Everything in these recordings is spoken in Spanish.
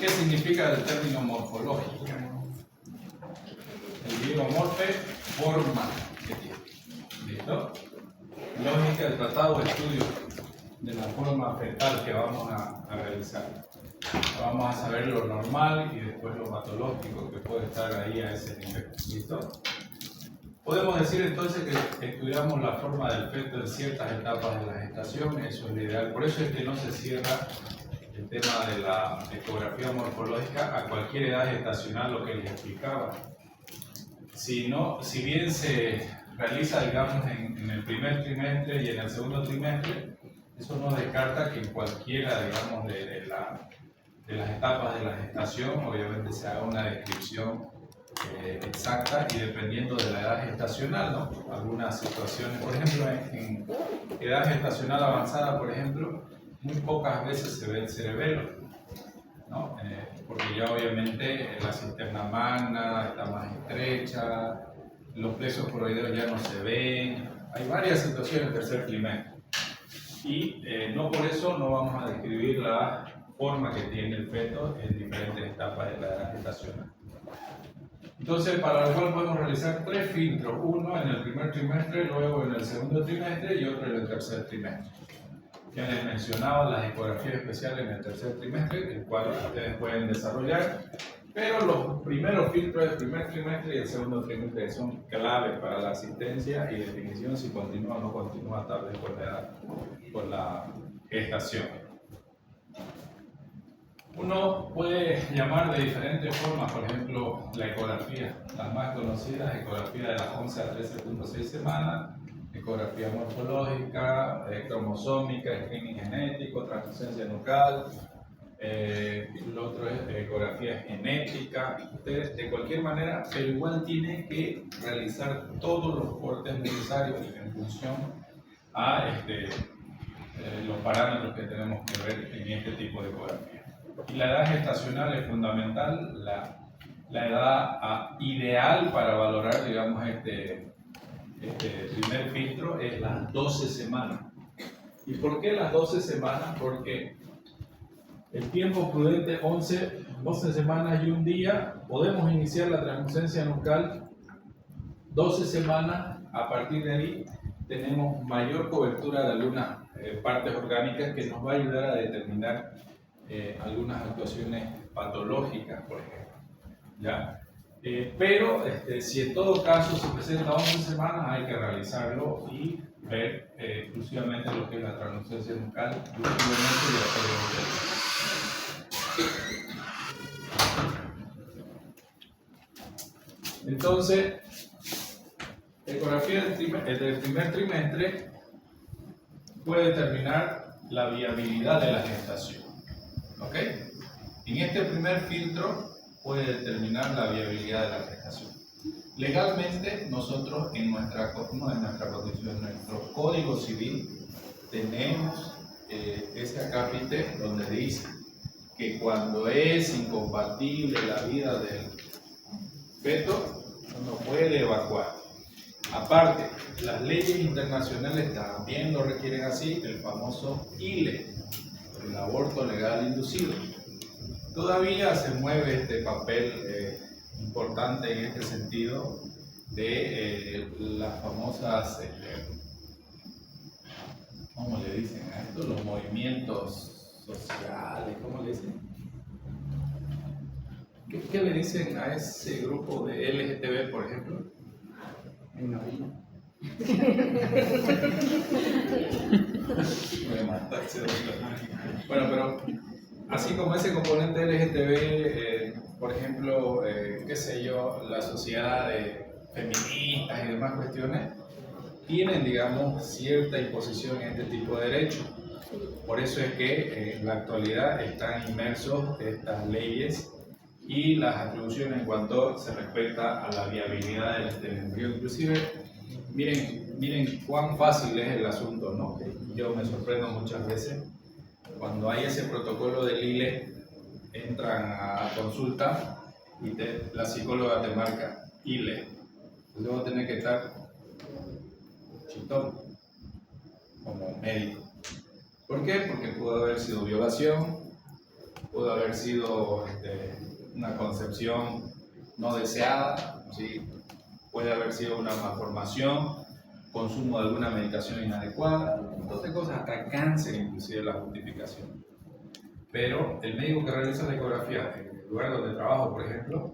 ¿Qué significa el término morfológica? El griego morfe, forma que tiene. ¿Listo? Lógica, el tratado de estudio de la forma fetal que vamos a realizar. Vamos a saber lo normal y después lo patológico que puede estar ahí a ese nivel. ¿Listo? Podemos decir entonces que estudiamos la forma del feto en ciertas etapas de la gestación, eso es lo ideal. Por eso es que no se cierra el tema de la ecografía morfológica a cualquier edad gestacional, lo que les explicaba. Si bien se realiza, digamos, en el primer trimestre y en el segundo trimestre, eso no descarta que en cualquiera, digamos, de las etapas de la gestación, obviamente se haga una descripción exacta y dependiendo de la edad gestacional, ¿no? Algunas situaciones, por ejemplo, en edad gestacional avanzada, por ejemplo, muy pocas veces se ve el cerebelo, ¿no? Porque ya obviamente la cisterna magna está más estrecha, los plexos coroideos ya no se ven, hay varias situaciones en el tercer trimestre. Y no por eso no vamos a describir la forma que tiene el feto en diferentes etapas de la edad gestacional. Entonces, para lo cual podemos realizar 3 filtros, uno en el primer trimestre, luego en el segundo trimestre y otro en el tercer trimestre. Ya les mencionaba las ecografías especiales en el tercer trimestre, el cual ustedes pueden desarrollar, pero los primeros filtros del primer trimestre y el segundo trimestre son clave para la asistencia y definición si continúa o no continúa tal vez por la gestación. Uno puede llamar de diferentes formas, por ejemplo, la ecografía. Las más conocidas, ecografía de las 11 a 13.6 semanas, ecografía morfológica, cromosómica, screening genético, translucencia nucal. Lo otro es ecografía genética. Ustedes, de cualquier manera, pero igual tienen que realizar todos los cortes necesarios en función a los parámetros que tenemos que ver en este tipo de ecografía. Y la edad gestacional es fundamental, la edad ideal para valorar, digamos, este primer filtro es las 12 semanas. ¿Y por qué las 12 semanas? Porque el tiempo prudente, 12 semanas y un día, podemos iniciar la translucencia nucal 12 semanas, a partir de ahí tenemos mayor cobertura de algunas partes orgánicas que nos va a ayudar a determinar algunas actuaciones patológicas, por ejemplo. ¿Ya? Pero si en todo caso se presenta 11 semanas, hay que realizarlo y ver exclusivamente lo que es la translucencia nucal, exclusivamente de la. Entonces, ecografía del primer trimestre puede determinar la viabilidad de la gestación. ¿Ok? En este primer filtro puede determinar la viabilidad de la gestación. Legalmente, nosotros en nuestra condición, en nuestro Código Civil, tenemos ese acápite donde dice que cuando es incompatible la vida del feto, uno puede evacuar. Aparte, las leyes internacionales también lo requieren así, el famoso ILE, el aborto legal inducido. Todavía se mueve este papel importante en este sentido de las famosas, ¿cómo le dicen a esto? Los movimientos sociales, ¿cómo le dicen? ¿Qué le dicen a ese grupo de LGTB, por ejemplo? Minoría. Bueno, pero así como ese componente LGTB, por ejemplo, qué sé yo, la sociedad de feministas y demás cuestiones, tienen, digamos, cierta imposición en este tipo de derechos. Por eso es que en la actualidad están inmersos estas leyes y las atribuciones en cuanto se respecta a la viabilidad del embrión. Inclusive, miren cuán fácil es el asunto, ¿no? Yo me sorprendo muchas veces cuando hay ese protocolo del ILE, entran a consulta y la psicóloga te marca ILE. Entonces vos tenés que estar chitón como médico. ¿Por qué? Porque pudo haber sido violación, pudo haber sido una concepción no deseada, ¿sí? Puede haber sido una malformación, consumo de alguna medicación inadecuada, un montón de cosas, hasta cáncer inclusive la justificación. Pero el médico que realiza la ecografía en el lugar donde trabajo, por ejemplo,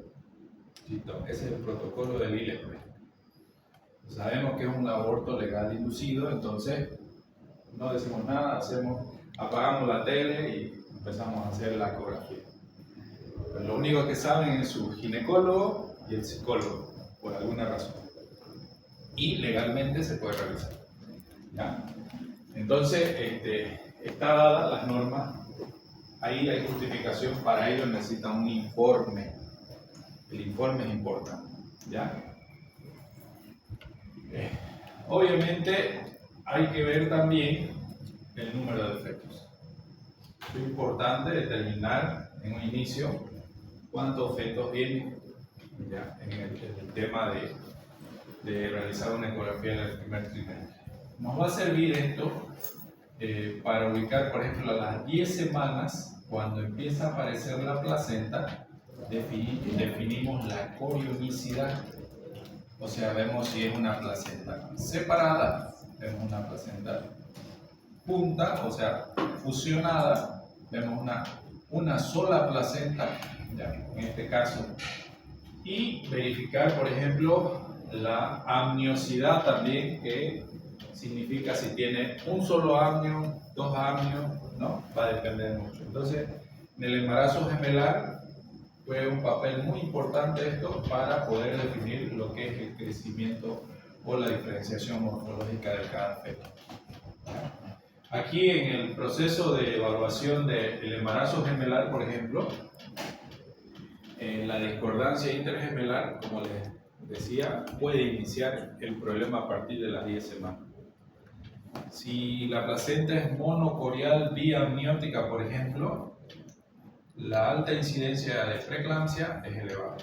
ese es el protocolo del ILEP. Sabemos que es un aborto legal inducido, entonces no decimos nada, apagamos la tele y empezamos a hacer la ecografía. Pero lo único que saben es su ginecólogo y el psicólogo, por alguna razón. Y legalmente se puede realizar. ¿Ya? Entonces, está dadas las normas, ahí hay justificación, para ello necesitan un informe. El informe es importante. ¿Ya? Obviamente hay que ver también el número de fetos. Es importante determinar en un inicio cuántos fetos vienen, ¿ya? En el tema de realizar una ecografía en el primer trimestre. Nos va a servir esto para ubicar, por ejemplo, a las 10 semanas, cuando empieza a aparecer la placenta, definimos la corionicidad. O sea, vemos si es una placenta separada, vemos una placenta junta, o sea, fusionada, vemos una sola placenta, ya, en este caso, y verificar, por ejemplo, la amniosidad también, que significa si tiene un solo amnio, dos amnios, ¿no? Va a depender mucho. Entonces, en el embarazo gemelar juega un papel muy importante esto para poder definir lo que es el crecimiento o la diferenciación morfológica de cada feto. Aquí en el proceso de evaluación del embarazo gemelar, por ejemplo, la discordancia intergemelar, como les decía, puede iniciar el problema a partir de las 10 semanas. Si la placenta es monocorial biamniótica, por ejemplo, la alta incidencia de preeclampsia es elevada.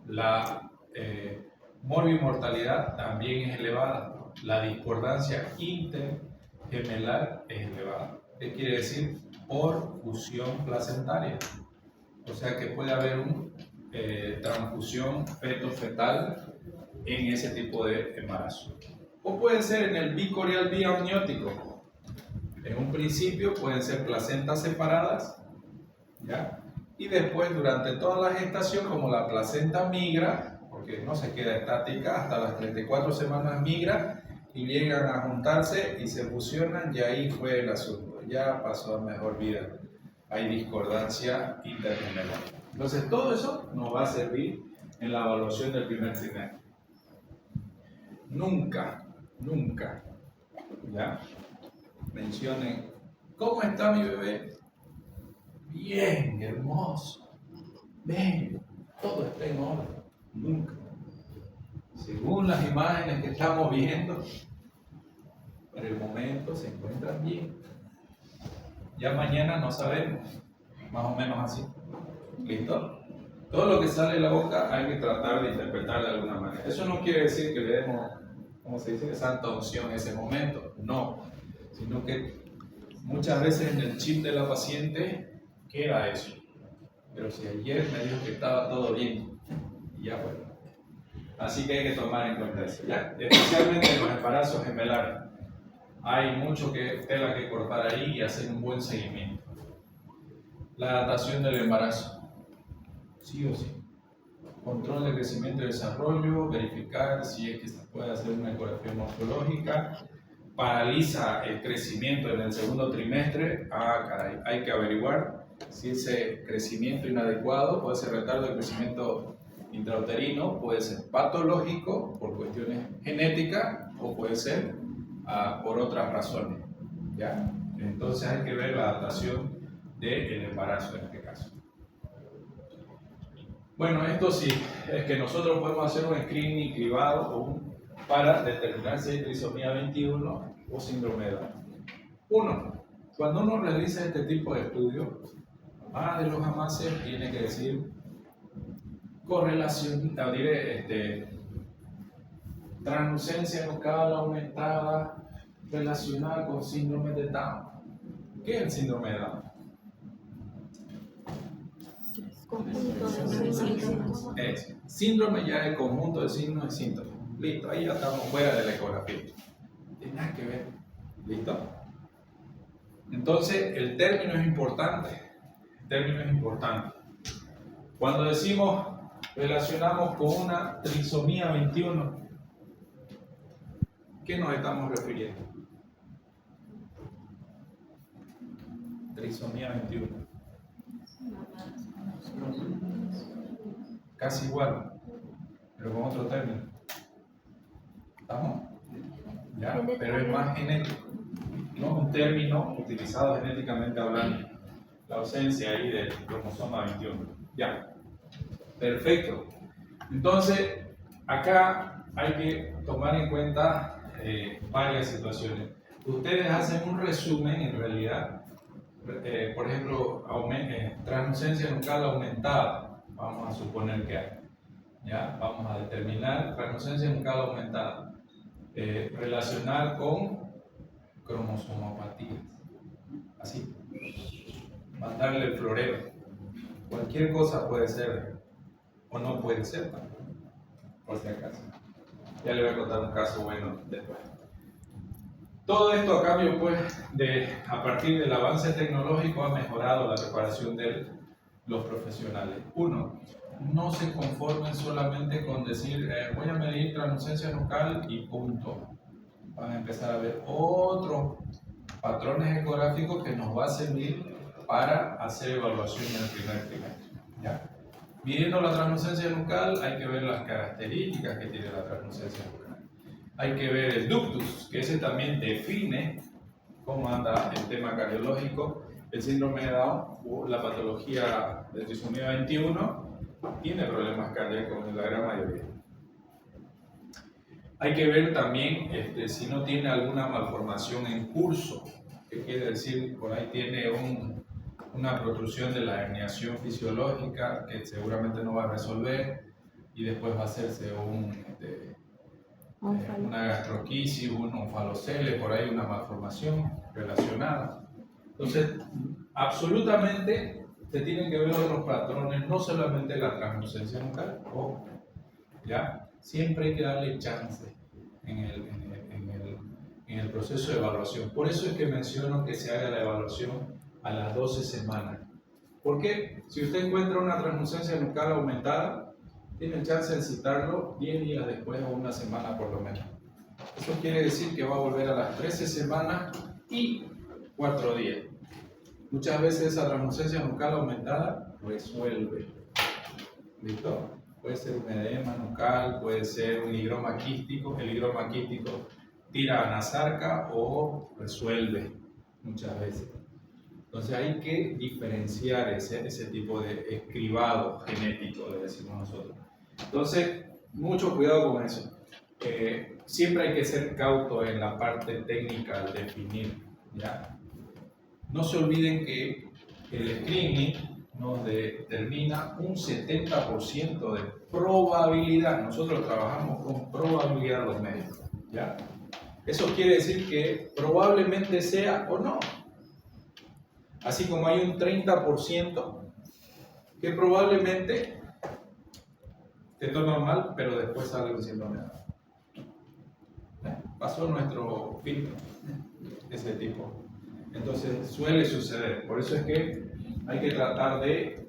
La morbimortalidad también es elevada. La discordancia intergemelar es elevada. ¿Qué quiere decir? Por fusión placentaria. O sea que puede haber una transfusión feto-fetal en ese tipo de embarazo. O puede ser en el bicorial biamniótico. En un principio pueden ser placentas separadas, ¿ya? Y después, durante toda la gestación, como la placenta migra, porque no se queda estática, hasta las 34 semanas migra y llegan a juntarse y se fusionan, y ahí fue el asunto, ya pasó a mejor vida. Hay discordancia intergemelar. Entonces, todo eso nos va a servir en la evaluación del primer trimestre. Nunca, ¿ya? Mencionen, ¿cómo está mi bebé? Bien, hermoso. Ven, todo está en orden. Nunca. Según las imágenes que estamos viendo, por el momento se encuentran bien. Ya mañana no sabemos, más o menos así. ¿Listo? Todo lo que sale de la boca hay que tratar de interpretar de alguna manera. Eso no quiere decir que le demos, como se dice, santa unción en ese momento. No. Sino que muchas veces en el chip de la paciente queda eso. Pero si ayer me dijo que estaba todo bien, y ya fue. Así que hay que tomar en cuenta eso, ¿ya? Especialmente en los embarazos gemelares. Hay mucho tela que cortar ahí y hacer un buen seguimiento. La datación del embarazo, sí o sí. Control de crecimiento y desarrollo, verificar si es que se puede hacer una ecografía morfológica. Paraliza el crecimiento en el segundo trimestre. Caray, hay que averiguar si ese crecimiento inadecuado puede ser retardo de crecimiento intrauterino, puede ser patológico por cuestiones genéticas o puede ser por otras razones, ¿ya? Entonces hay que ver la adaptación del embarazo en este caso. Bueno, esto sí, es que nosotros podemos hacer un screening cribado para determinar si hay trisomía 21 o síndrome de Down. Cuando uno realiza este tipo de estudios, de los amases tiene que decir correlación, translucencia local aumentada relacionada con síndrome de Down. ¿Qué es el síndrome de Down? Conjunto de síntomas. Es síndrome ya es conjunto de signos y síntomas. Listo, ahí ya estamos fuera de la ecografía. No tiene nada que ver. ¿Listo? Entonces, el término es importante. El término es importante. Cuando decimos, relacionamos con una trisomía 21, ¿qué nos estamos refiriendo? Trisomía 21. Casi igual, pero con otro término. ¿Estamos? Ya, pero es más genético. No un término utilizado genéticamente hablando. La ausencia ahí del cromosoma 21. Ya. Perfecto. Entonces, acá hay que tomar en cuenta varias situaciones. Ustedes hacen un resumen en realidad. Por ejemplo, translucencia nucal aumentada, vamos a suponer que hay. ¿Ya? Vamos a determinar translucencia nucal aumentada. Relacionar con cromosomopatías. Así. Mandarle el florero. Cualquier cosa puede ser o no puede ser también, por si acaso. Ya le voy a contar un caso bueno después. Todo esto a cambio, pues, a partir del avance tecnológico ha mejorado la preparación de los profesionales. Uno, no se conformen solamente con decir voy a medir translucencia nucal y punto. Van a empezar a ver otros patrones ecográficos que nos va a servir para hacer evaluación en el primer trimestre. ¿Ya? Midiendo la translucencia nucal hay que ver las características que tiene la translucencia nucal. Hay que ver el ductus, que ese también define cómo anda el tema cardiológico. El síndrome de Down o la patología de trisomía 21 tiene problemas cardíacos en la gran mayoría. Hay que ver también si no tiene alguna malformación en curso, que quiere decir por ahí tiene una protrusión de la herniación fisiológica que seguramente no va a resolver y después va a hacerse una gastroquisis, un onfalocele, por ahí una malformación relacionada. Entonces, absolutamente se tienen que ver otros patrones, no solamente la translucencia nucal, ¿ya? Siempre hay que darle chance en el proceso de evaluación. Por eso es que menciono que se haga la evaluación a las 12 semanas. Porque si usted encuentra una translucencia nucal aumentada, tiene chance de citarlo 10 días después o una semana por lo menos. Eso quiere decir que va a volver a las 13 semanas y 4 días. Muchas veces esa translucencia nucal aumentada resuelve. ¿Listo? Puede ser un edema nucal, puede ser un higroma quístico. El higroma quístico tira a anasarca o resuelve muchas veces. Entonces hay que diferenciar ese tipo de escribado genético, le decimos nosotros. Entonces, mucho cuidado con eso. Siempre hay que ser cauto en la parte técnica al definir, ¿ya? No se olviden que el screening nos determina un 70% de probabilidad. Nosotros trabajamos con probabilidad los médicos, ¿ya? Eso quiere decir que probablemente sea o no. Así como hay un 30% que probablemente esté todo normal, pero después sale un síndrome de Down. Pasó nuestro filtro, ese tipo. Entonces suele suceder. Por eso es que hay que tratar de,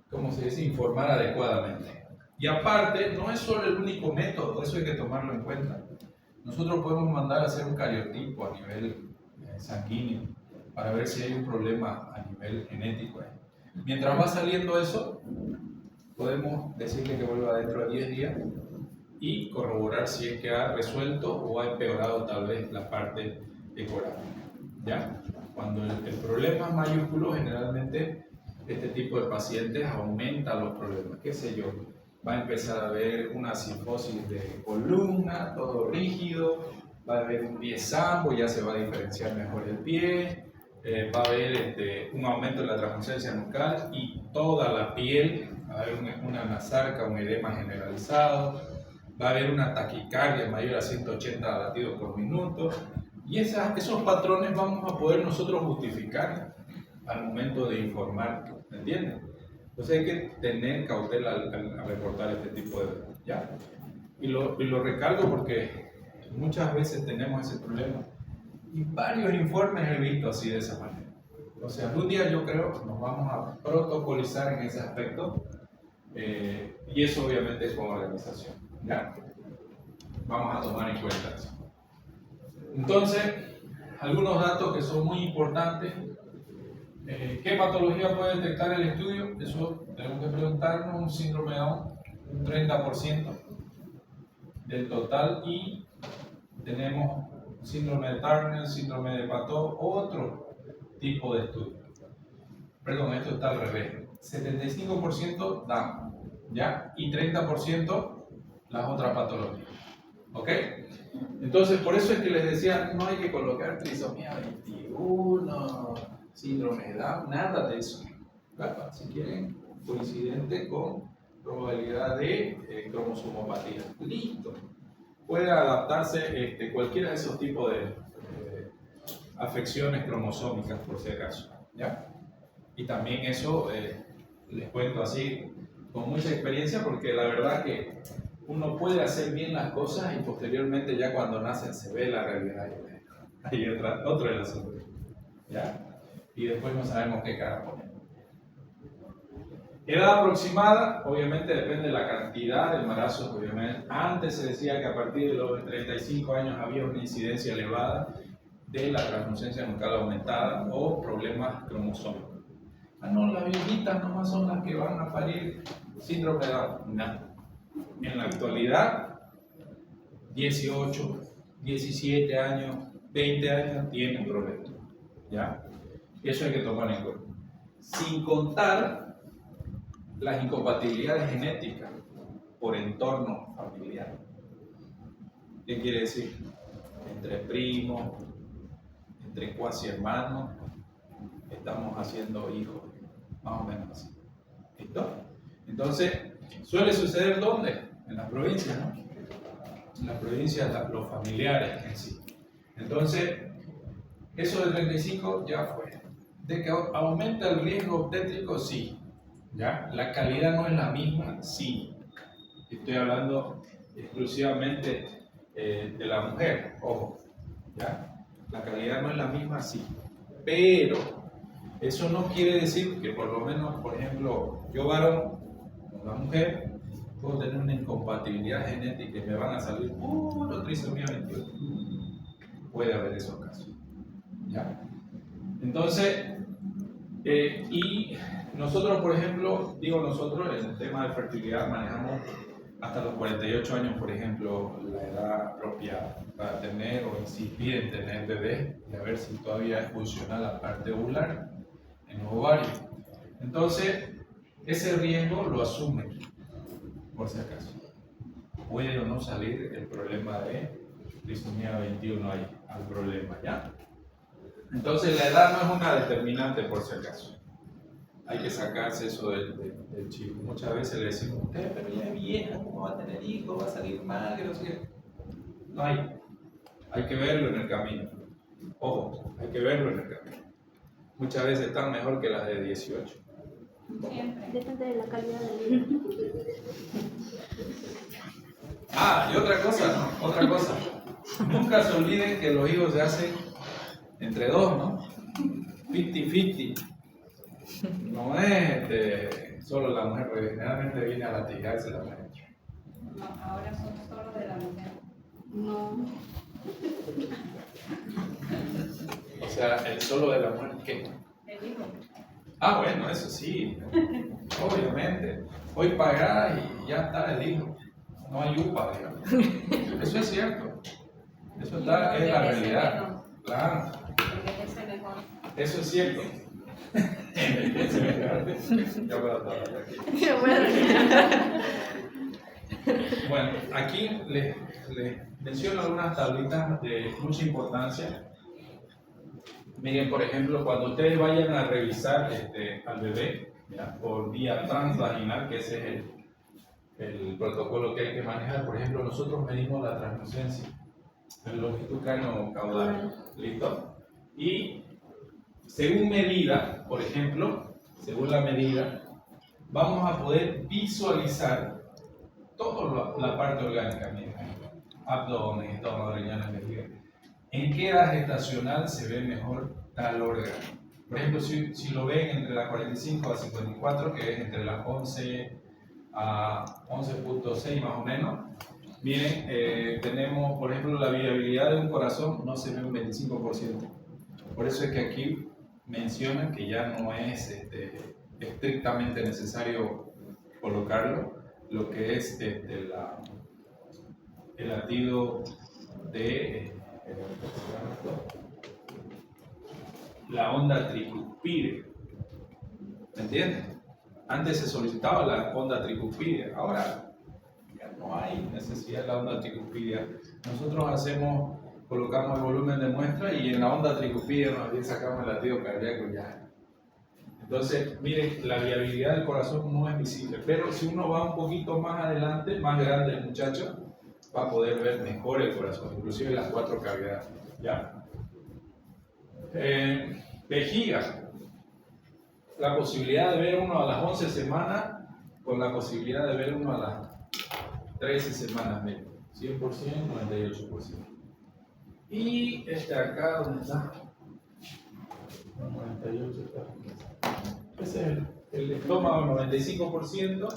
¿cómo se dice?, informar adecuadamente. Y aparte, no es solo el único método, eso hay que tomarlo en cuenta. Nosotros podemos mandar a hacer un cariotipo a nivel sanguíneo para ver si hay un problema a nivel genético. Mientras va saliendo eso, podemos decirle que vuelva dentro de 10 días y corroborar si es que ha resuelto o ha empeorado tal vez la parte ecográfica. ¿Ya? Cuando el problema es mayúsculo, generalmente este tipo de pacientes aumenta los problemas. ¿Qué sé yo? Va a empezar a haber una cifosis de columna, todo rígido, va a haber un pie zambo, ya se va a diferenciar mejor el pie, va a haber un aumento de la translucencia nucal y toda la piel, va a haber una anasarca, un edema generalizado, va a haber una taquicardia mayor a 180 latidos por minuto, y esos patrones vamos a poder nosotros justificar al momento de informar, ¿me entienden? Entonces hay que tener cautela al reportar este tipo de datos, ¿ya? Y lo recalco porque muchas veces tenemos ese problema. Y varios informes he visto así de esa manera. O sea, algún día yo creo que nos vamos a protocolizar en ese aspecto y eso obviamente es con organización, ¿ya? Vamos a tomar en cuenta eso. Entonces, algunos datos que son muy importantes. ¿Qué patología puede detectar el estudio? Eso tenemos que preguntarnos. Un síndrome de Down, un 30% del total, y tenemos síndrome de Turner, síndrome de Patot, otro tipo de estudio. Perdón, esto está al revés. 75% Down, ¿ya? Y 30% las otras patologías. ¿Ok? Entonces, por eso es que les decía, no hay que colocar trisomía 21, síndrome de Down, nada de eso. ¿Verdad? Si quieren, coincidente con probabilidad de cromosomopatía. Listo. Puede adaptarse cualquiera de esos tipos de afecciones cromosómicas, por si acaso. ¿Ya? Y también eso les cuento así con mucha experiencia, porque la verdad que uno puede hacer bien las cosas y posteriormente ya cuando nacen se ve la realidad. Hay otro del asunto. ¿Ya? Y después no sabemos qué cara poner. Edad aproximada, obviamente depende de la cantidad de embarazos. Obviamente. Antes se decía que a partir de los 35 años había una incidencia elevada de la translucencia nucal aumentada o problemas cromosómicos. Ah, no, las viejitas nomás son las que van a parir síndrome de Down. No. En la actualidad, 18, 17 años, 20 años tienen problemas. ¿Ya? Eso hay que tomar en cuenta. Sin contar las incompatibilidades genéticas por entorno familiar. ¿Qué quiere decir? Entre primos, entre cuasi hermanos, estamos haciendo hijos, más o menos así. ¿Listo? Entonces, suele suceder ¿dónde? En las provincias, ¿no? En las provincias, los familiares en sí. Entonces, eso del 35 ya fue. ¿De que aumenta el riesgo obstétrico? Sí. ¿Ya? ¿La calidad no es la misma? Sí. Estoy hablando exclusivamente de la mujer, ojo. ¿Ya? La calidad no es la misma, sí. Pero eso no quiere decir que por lo menos, por ejemplo, yo varón, una mujer, puedo tener una incompatibilidad genética y me van a salir puro trisomía 21. Puede haber esos casos. ¿Ya? Entonces, y nosotros, por ejemplo, digo nosotros, en el tema de fertilidad manejamos hasta los 48 años, por ejemplo, la edad propia para tener o insistir en tener bebé y a ver si todavía es funcional la parte ovular en los ovarios. Entonces, ese riesgo lo asumen, por si acaso. Puede o no salir el problema de trisomía 21 ahí, al problema, ¿ya? Entonces, la edad no es una determinante, por si acaso. Hay que sacarse eso del chip. Muchas veces le decimos, usted, pero ya es vieja, ¿cómo va a tener hijos? ¿Va a salir mal? Que no sé qué. No hay. Hay que verlo en el camino. Ojo, hay que verlo en el camino. Muchas veces están mejor que las de 18. Siempre. Depende de la calidad del vida. Ah, y otra cosa, ¿no? Otra cosa. Nunca se olviden que los hijos se hacen entre dos, ¿no? 50-50. No es solo la mujer, porque generalmente viene a latigarse la mujer. No, ahora son solo de la mujer. No. O sea, el solo de la mujer, ¿qué? El hijo. Ah, bueno, eso sí, obviamente. Hoy pagás y ya está el hijo. No hay UPA, digamos. Eso es cierto. Eso está, es la realidad. Claro. Envejece mejor. Eso es cierto. Ya voy a estar aquí. Qué bueno. Bueno, aquí les menciono algunas tablitas de mucha importancia. Miren, por ejemplo, cuando ustedes vayan a revisar al bebé, ¿ya? Por vía transvaginal, que ese es el protocolo que hay que manejar. Por ejemplo, nosotros medimos la translucencia, el longitud cráneo caudal, ¿listo? Y según medida, por ejemplo, según la medida, vamos a poder visualizar toda la parte orgánica, miren, abdomen, estómago, riñones, vejiga. ¿En qué edad gestacional se ve mejor tal órgano? Por ejemplo, si lo ven entre las 45 a 54, que es entre las 11 a 11.6 más o menos, miren, tenemos, por ejemplo, la viabilidad de un corazón no se ve un 25%. Por eso es que aquí mencionan que ya no es estrictamente necesario colocarlo, lo que es el latido de la onda tricuspide. ¿Me entiendes? Antes se solicitaba la onda tricuspide, ahora ya no hay necesidad de la onda tricuspide. Nosotros colocamos el volumen de muestra y en la onda tricuspide nos bien sacamos el latido cardíaco ya. Entonces, miren, la viabilidad del corazón no es visible, pero si uno va un poquito más adelante, más grande el muchacho, va a poder ver mejor el corazón, inclusive las 4 cavidades. ¿Ya? Vejiga. La posibilidad de ver uno a las 11 semanas con la posibilidad de ver uno a las 13 semanas menos. 100%, 98%. Y acá, ¿dónde está? 98 está. Ese es el estómago, 95%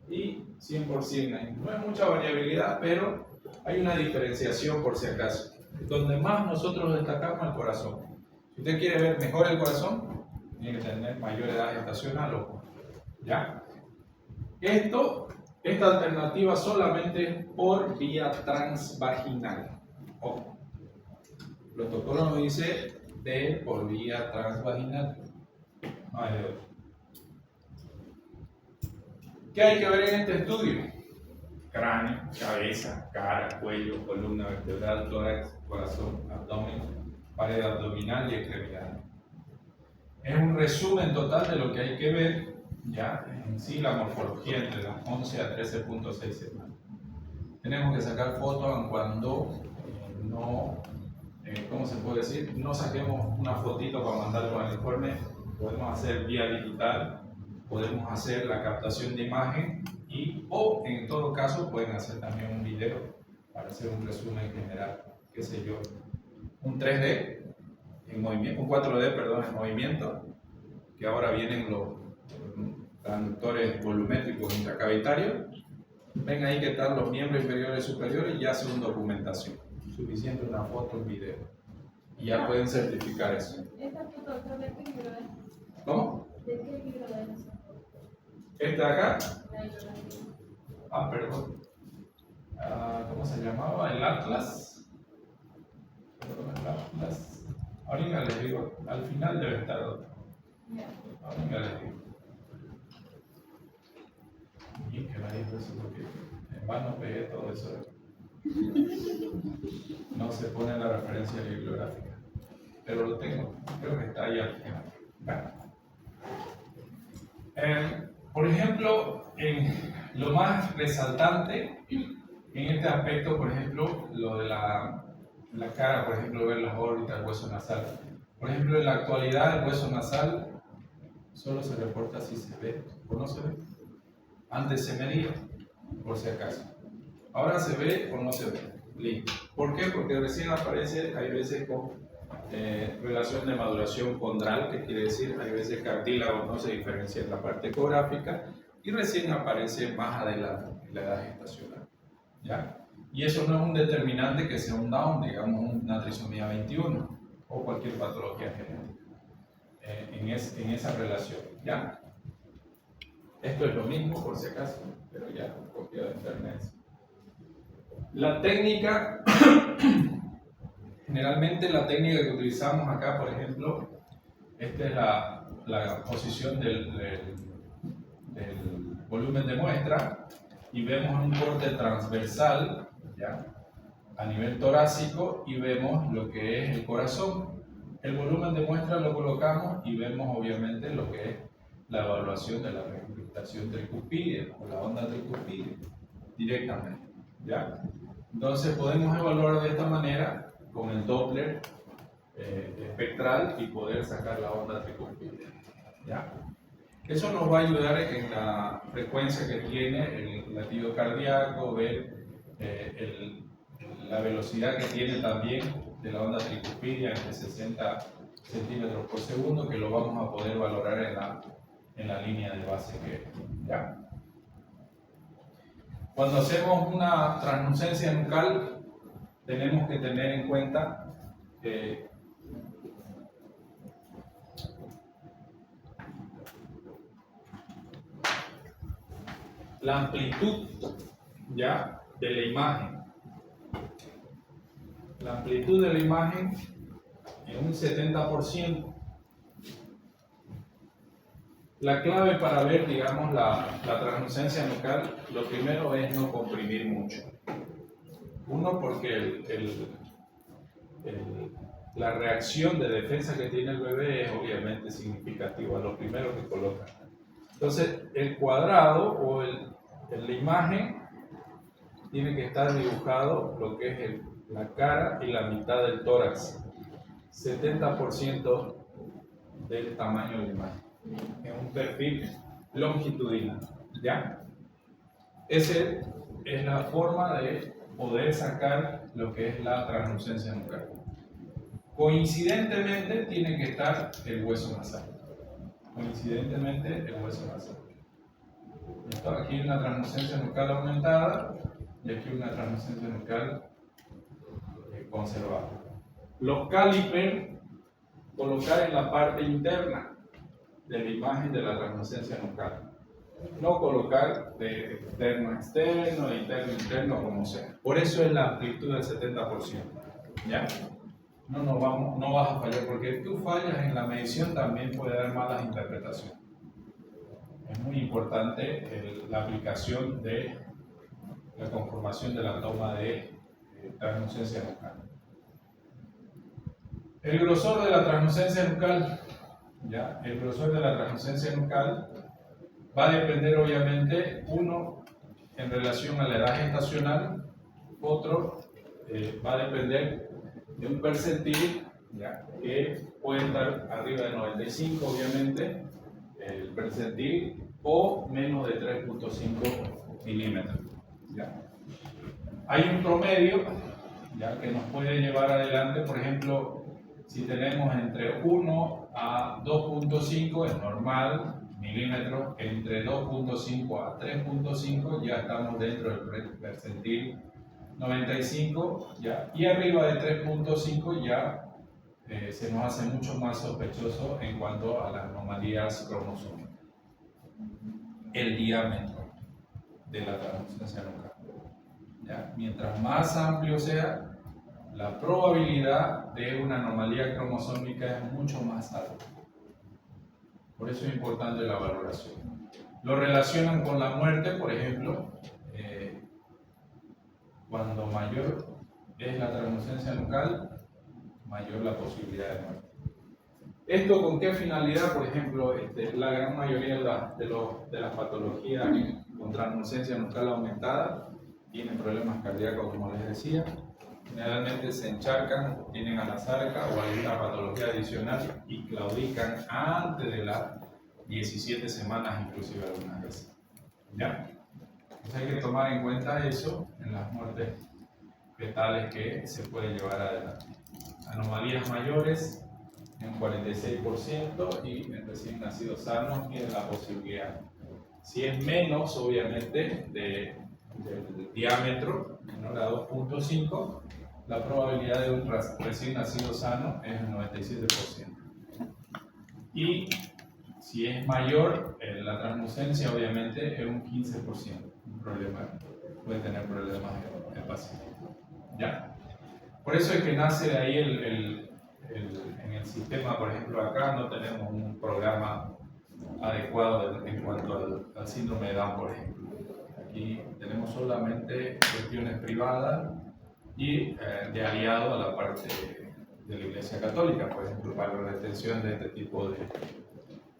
y 100% ahí. No es mucha variabilidad, pero hay una diferenciación por si acaso. Donde más nosotros destacamos el corazón. Si usted quiere ver mejor el corazón, tiene que tener mayor edad gestacional, ojo. ¿Ya? Esta alternativa solamente por vía transvaginal. Ojo. El protocolo nos dice de por vía transvaginal. No hay de otro. ¿Qué hay que ver en este estudio? Cráneo, cabeza, cara, cuello, columna vertebral, tórax, corazón, abdomen, pared abdominal y extremidades. Es un resumen total de lo que hay que ver, ya en sí la morfología entre las 11 a 13.6 semanas. Tenemos que sacar fotos aun cuando no, ¿cómo se puede decir? No saquemos una fotito para mandarlo al informe, podemos hacer vía digital, podemos hacer la captación de imagen o en todo caso pueden hacer también un video para hacer un resumen general, qué sé yo, un 3D en movimiento, un 4D, perdón, en movimiento, que ahora vienen los transductores volumétricos intracavitarios. Ven ahí que están los miembros inferiores y superiores y hacen una documentación. Suficiente una foto, un video. Y ya pueden certificar eso. ¿Esta foto de qué libro es? ¿Cómo? ¿De qué libro es? ¿Esta de acá? Perdón. ¿Cómo se llamaba? El Atlas. El Atlas. Ahorita les digo, al final debe estar otro. Ahorita les digo. Y que nadie eso porque en vano pegué todo eso. No se pone la referencia bibliográfica. Pero lo tengo, creo que está ahí al final. Bueno. Por ejemplo, lo más resaltante en este aspecto, por ejemplo, lo de la cara, por ejemplo, ver las órbitas, el hueso nasal. Por ejemplo, en la actualidad el hueso nasal solo se reporta si se ve o no se ve. Antes se medía, por si acaso. Ahora se ve o no se ve. Listo. ¿Por qué? Porque recién aparece, hay veces con relación de maduración condral, que quiere decir, hay veces cartílago no se diferencia en la parte ecográfica y recién aparece más adelante en la edad gestacional. ¿Ya? Y eso no es un determinante que sea un Down, digamos una trisomía 21 o cualquier patología genética en esa relación. ¿Ya? Esto es lo mismo por si acaso, pero ya copiado de internet. La técnica, generalmente la técnica que utilizamos acá, por ejemplo, esta es la posición del volumen de muestra y vemos un corte transversal, ¿ya? A nivel torácico y vemos lo que es el corazón. El volumen de muestra lo colocamos y vemos obviamente lo que es la evaluación de la regurgitación tricuspidea o la onda tricuspidea directamente, ¿ya? Entonces podemos evaluar de esta manera con el Doppler espectral y poder sacar la onda tricuspidea. ¿Ya? Eso nos va a ayudar en la frecuencia que tiene el latido cardíaco, ver la velocidad que tiene también de la onda tricuspidia de 60 centímetros por segundo, que lo vamos a poder valorar en la línea de base que ¿ya? Cuando hacemos una translucencia nucal, tenemos que tener en cuenta la amplitud ¿ya? De la imagen. La amplitud de la imagen en un 70%. La clave para ver, digamos, la translucencia nucal, lo primero es no comprimir mucho. Uno, porque la reacción de defensa que tiene el bebé es obviamente significativa, lo primero que coloca. Entonces, el cuadrado o la imagen tiene que estar dibujado lo que es la cara y la mitad del tórax. 70% del tamaño de la imagen. En un perfil longitudinal. ¿Ya? Esa es la forma de poder sacar lo que es la translucencia nucal. Coincidentemente tiene que estar el hueso nasal. Coincidentemente el hueso nasal. ¿Listo? Aquí hay una translucencia nucal aumentada y aquí una translucencia nucal conservada. Los calipers colocar en la parte interna de la imagen de la translucencia nucal. No colocar de externo a externo, de interno a interno, como sea. Por eso es la amplitud del 70%. ¿Ya? No vas a fallar, porque tú fallas en la medición también puede dar malas interpretaciones. Es muy importante la aplicación de la conformación de la toma de translucencia nucal. El grosor de la translucencia nucal, ¿ya? El grosor de la translucencia nucal va a depender obviamente, uno, en relación a la edad gestacional, otro va a depender de un percentil, ¿ya? Que puede estar arriba de 95 obviamente, el percentil, o menos de 3.5 milímetros. ¿Ya? Hay un promedio, ¿ya? Que nos puede llevar adelante, por ejemplo, si tenemos entre 1 a 2.5 es normal, milímetros, entre 2.5 a 3.5 ya estamos dentro del percentil 95, ¿ya? Y arriba de 3.5 ya se nos hace mucho más sospechoso en cuanto a las anomalías cromosómicas. El diámetro de la translucencia nucal. ¿Ya? Mientras más amplio sea, la probabilidad de una anomalía cromosómica es mucho más alta. Por eso es importante la valoración. Lo relacionan con la muerte, por ejemplo, cuando mayor es la translucencia nucal, mayor la posibilidad de muerte. ¿Esto con qué finalidad? Por ejemplo, la gran mayoría de las patologías con translucencia nucal aumentada tienen problemas cardíacos, como les decía. Generalmente se encharcan, tienen a la zarca o alguna patología adicional y claudican antes de las 17 semanas, inclusive algunas veces. ¿Ya? Entonces hay que tomar en cuenta eso en las muertes fetales que se pueden llevar adelante. Anomalías mayores en 46% y en recién nacidos sanos tienen la posibilidad. Si es menos, obviamente, del diámetro, menor a 2.5, la probabilidad de un recién nacido sano es el 97%. Y si es mayor, la translucencia obviamente es un 15%. Un problema, puede tener problemas el paciente. ¿Ya? Por eso es que nace de ahí en el sistema, por ejemplo, acá no tenemos un programa adecuado en cuanto al síndrome de Down, por ejemplo. Aquí tenemos solamente cuestiones privadas y de aliado a la parte de la Iglesia Católica, por ejemplo, para la retención de este tipo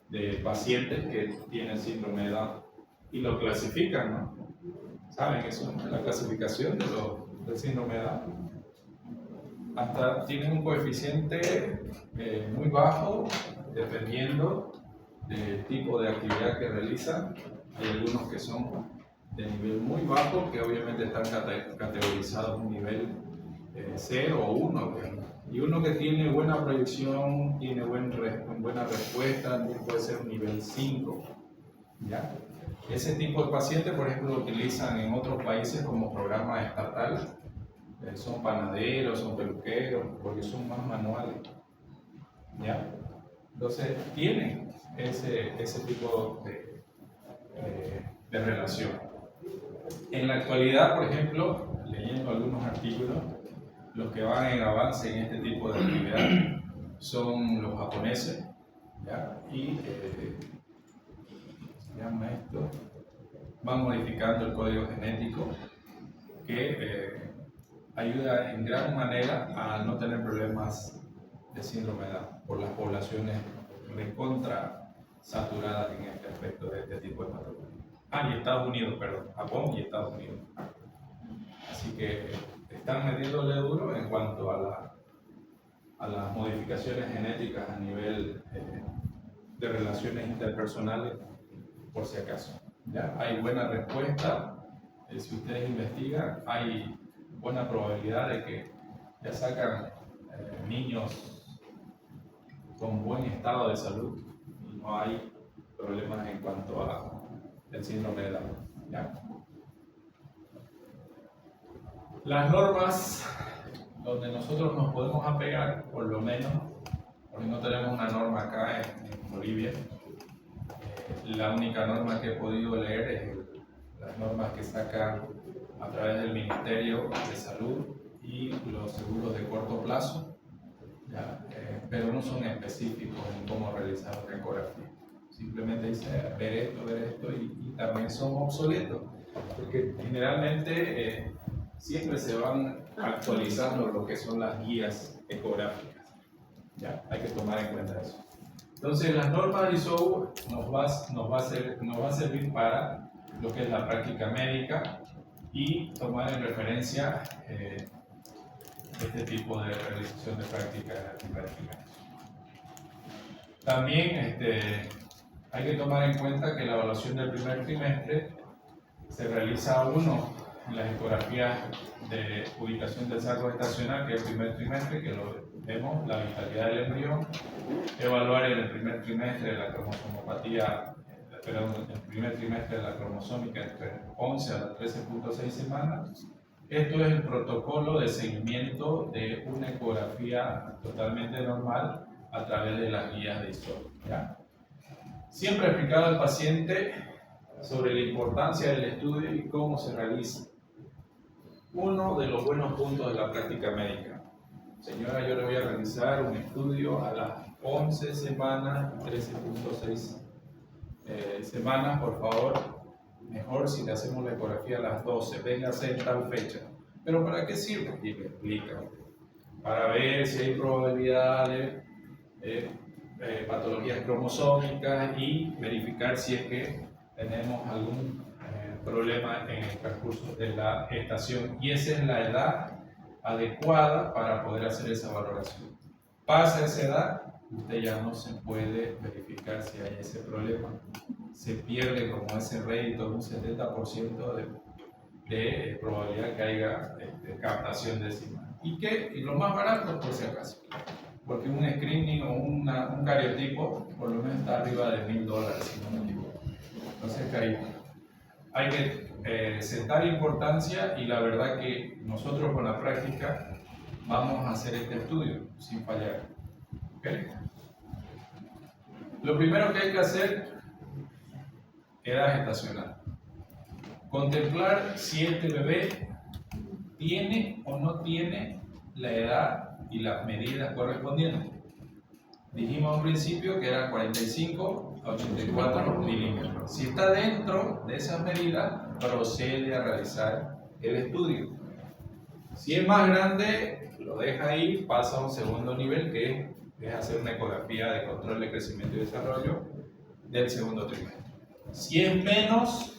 de pacientes que tienen síndrome de Down y lo clasifican, ¿no? ¿Saben eso? La clasificación del síndrome de Down. hasta tienen un coeficiente muy bajo, dependiendo del tipo de actividad que realizan. Hay algunos que son de nivel muy bajo, que obviamente están categorizados en un nivel 0 o 1, digamos. Y uno que tiene buena proyección, tiene buena respuesta, también puede ser un nivel 5. ¿Ya? Ese tipo de pacientes, por ejemplo, lo utilizan en otros países como programa estatal. Son panaderos, son peluqueros, porque son más manuales. ¿Ya? Entonces, tienen ese tipo de relación. En la actualidad, por ejemplo, leyendo algunos artículos, los que van en avance en este tipo de actividad son los japoneses, ¿ya? Y se llama esto, van modificando el código genético que ayuda en gran manera a no tener problemas de síndrome de Down por las poblaciones recontra saturadas en este aspecto de este tipo de patología. Y Estados Unidos, perdón, Japón y Estados Unidos. Así que están metiéndole duro en cuanto a las modificaciones genéticas a nivel de relaciones interpersonales, por si acaso. ¿Ya? Hay buena respuesta, si ustedes investigan, hay buena probabilidad de que ya sacan niños con buen estado de salud y no hay problemas en cuanto a el síndrome de Down. ¿Ya? Las normas donde nosotros nos podemos apegar, por lo menos, porque no tenemos una norma acá en Bolivia, la única norma que he podido leer es las normas que sacan a través del Ministerio de Salud y los seguros de corto plazo, ¿ya? Pero no son específicos en cómo realizar una ecografía. Simplemente dice ver esto y también son obsoletos, porque generalmente siempre se van actualizando lo que son las guías ecográficas. ¿Ya? Hay que tomar en cuenta eso. Entonces, las normas de ISO nos va a servir para lo que es la práctica médica y tomar en referencia este tipo de realización de práctica médica. También hay que tomar en cuenta que la evaluación del primer trimestre se realiza en las ecografías de ubicación del saco gestacional, que es el primer trimestre, que lo vemos, la vitalidad del embrión, evaluar en el primer trimestre de la cromosomopatía, el primer trimestre de la cromosómica entre 11 a las 13.6 semanas. Esto es el protocolo de seguimiento de una ecografía totalmente normal a través de las guías de ISO. ¿Ya? Siempre he explicado al paciente sobre la importancia del estudio y cómo se realiza. Uno de los buenos puntos de la práctica médica. Señora, yo le voy a realizar un estudio a las 11 semanas, 13.6 semanas, por favor. Mejor si le hacemos la ecografía a las 12, véngase en tal fecha. ¿Pero para qué sirve? Y me explica. Para ver si hay probabilidades patologías cromosómicas y verificar si es que tenemos algún problema en el transcurso de la gestación, y esa es la edad adecuada para poder hacer esa valoración. Pasa esa edad, usted ya no se puede verificar si hay ese problema, se pierde como ese rédito de un 70% de probabilidad que haya captación decimal. Y lo más barato, por si acaso, porque un screening o un cariotipo por lo menos está arriba de $1,000, si no me equivoco. Entonces, hay que sentar importancia, y la verdad que nosotros con la práctica vamos a hacer este estudio sin fallar. ¿Okay? Lo primero que hay que hacer, edad gestacional. Contemplar si este bebé tiene o no tiene la edad y las medidas correspondientes. Dijimos al principio que era 45 a 84 milímetros. Si está dentro de esas medidas, procede a realizar el estudio. Si es más grande, lo deja ahí, pasa a un segundo nivel, que es hacer una ecografía de control de crecimiento y desarrollo del segundo trimestre. Si es menos,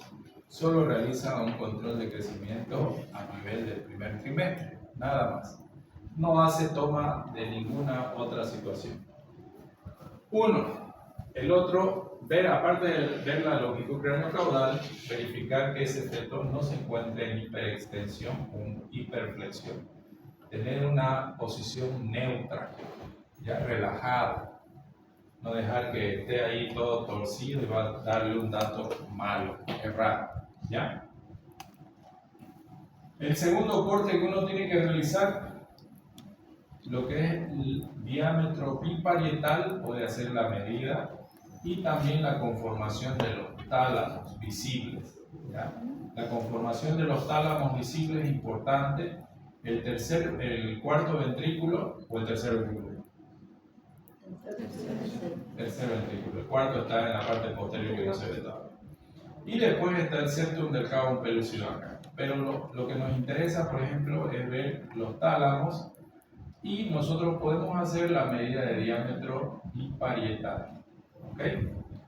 solo realiza un control de crecimiento a nivel del primer trimestre, nada más. no hace toma de ninguna otra situación. Uno, el otro, ver, aparte de ver la longitud craneocaudal, verificar que ese feto no se encuentre en hiperextensión o hiperflexión. Tener una posición neutra, ya relajada. No dejar que esté ahí todo torcido y va a darle un dato malo, errado, ¿ya? El segundo corte que uno tiene que realizar, lo que es el diámetro biparietal, puede hacer la medida y también la conformación de los tálamos visibles, ¿ya? La conformación de los tálamos visibles es importante. El cuarto ventrículo o el tercer ventrículo. Tercer ventrículo. El cuarto está en la parte posterior que no se ve todavía. Y después está el septum del cabo pelúcido acá. Pero lo que nos interesa, por ejemplo, es ver los tálamos y nosotros podemos hacer la medida de diámetro biparietal. ¿Ok?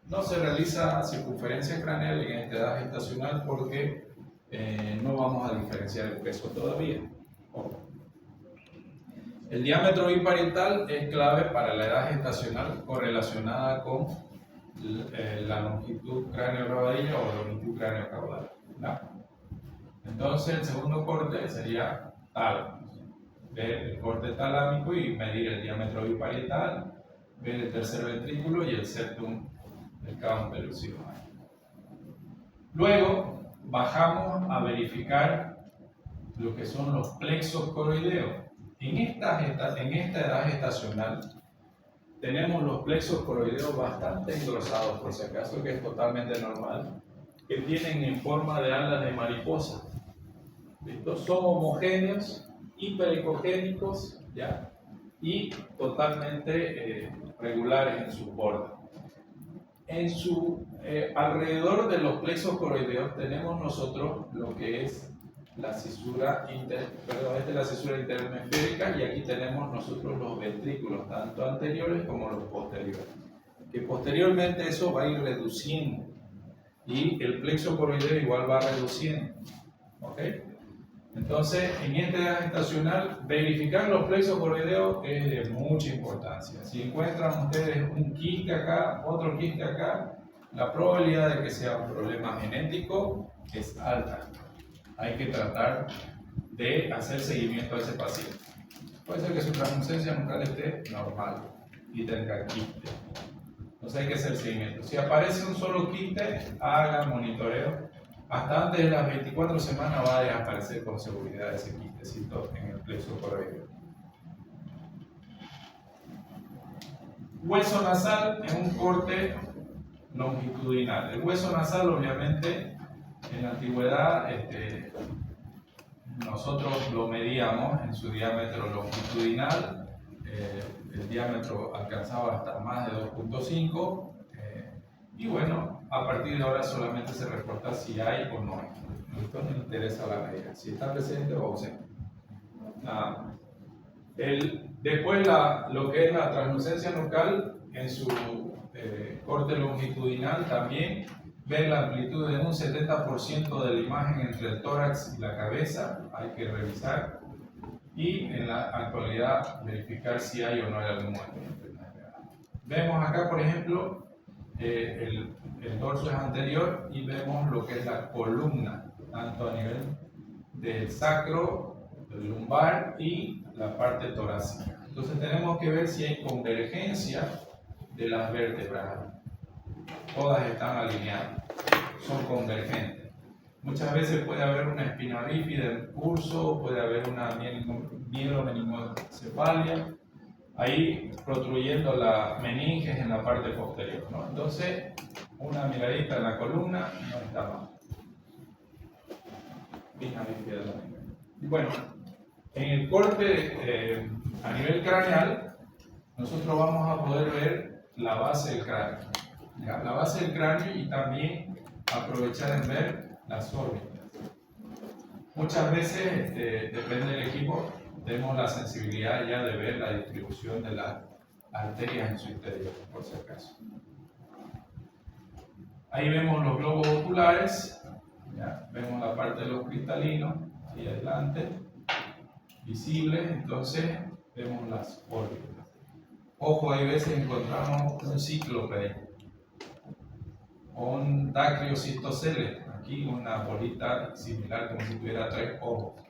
No se realiza circunferencia craneal en esta edad gestacional porque no vamos a diferenciar el peso todavía. El diámetro biparietal es clave para la edad gestacional correlacionada con la longitud cráneo-rabadilla o longitud cráneo-caudal. Entonces, el segundo corte sería tálamos. Ver el corte talámico y medir el diámetro biparietal, ver el tercer ventrículo y el septum del cabo pelúcido. Luego, bajamos a verificar lo que son los plexos coroideos. En esta edad gestacional tenemos los plexos coroideos bastante engrosados, por si acaso, que es totalmente normal, que tienen en forma de alas de mariposa. ¿Listo? Son homogéneos, hiperecogénicos, ¿ya? Y totalmente regulares en sus bordes. Alrededor de los plexos coroideos tenemos nosotros lo que es la cisura la cisura interhemisférica, y aquí tenemos nosotros los ventrículos, tanto anteriores como los posteriores. Que posteriormente eso va a ir reduciendo y el plexo coroideo igual va reduciendo. ¿Ok? Entonces, en esta edad gestacional, verificar los plexos coroideos es de mucha importancia. Si encuentran ustedes un quiste acá, otro quiste acá, la probabilidad de que sea un problema genético es alta. Hay que tratar de hacer seguimiento a ese paciente. Puede ser que su translucencia nucal esté normal y tenga quiste. Entonces hay que hacer seguimiento. Si aparece un solo quiste, haga monitoreo. Hasta antes de las 24 semanas va a desaparecer con seguridad ese quistecito en el plexo coroideo. Hueso nasal es un corte longitudinal. El hueso nasal, obviamente, en la antigüedad nosotros lo medíamos en su diámetro longitudinal. El diámetro alcanzaba hasta más de 2.5 y bueno, a partir de ahora solamente se reporta si hay o no hay. Esto no interesa la medida, si está presente o ausente. Nada más. Después lo que es la translucencia nucal en su corte longitudinal también ver la amplitud de un 70% de la imagen entre el tórax y la cabeza, hay que revisar, y en la actualidad verificar si hay o no hay algún movimiento. Vemos acá, por ejemplo, el dorso es anterior y vemos lo que es la columna, tanto a nivel del sacro, del lumbar y la parte torácica. Entonces tenemos que ver si hay convergencia de las vértebras. Todas están alineadas, son convergentes. Muchas veces puede haber una espina bífida en curso, puede haber una mielomeningocefalia, ahí protruyendo la meninges en la parte posterior, ¿no? Entonces, una miradita en la columna no está mal. Espina bífida también. Y bueno, en el corte a nivel craneal, nosotros vamos a poder ver la base del cráneo. La base del cráneo y también aprovechar en ver las órbitas. Muchas veces, depende del equipo, tenemos la sensibilidad ya de ver la distribución de las arterias en su interior, por si acaso. Ahí vemos los globos oculares, ¿ya? Vemos la parte de los cristalinos, ahí adelante, visibles, entonces vemos las órbitas. Ojo, hay veces encontramos un cíclope o un dacryocistocele, aquí una bolita similar como si tuviera 3 ojos.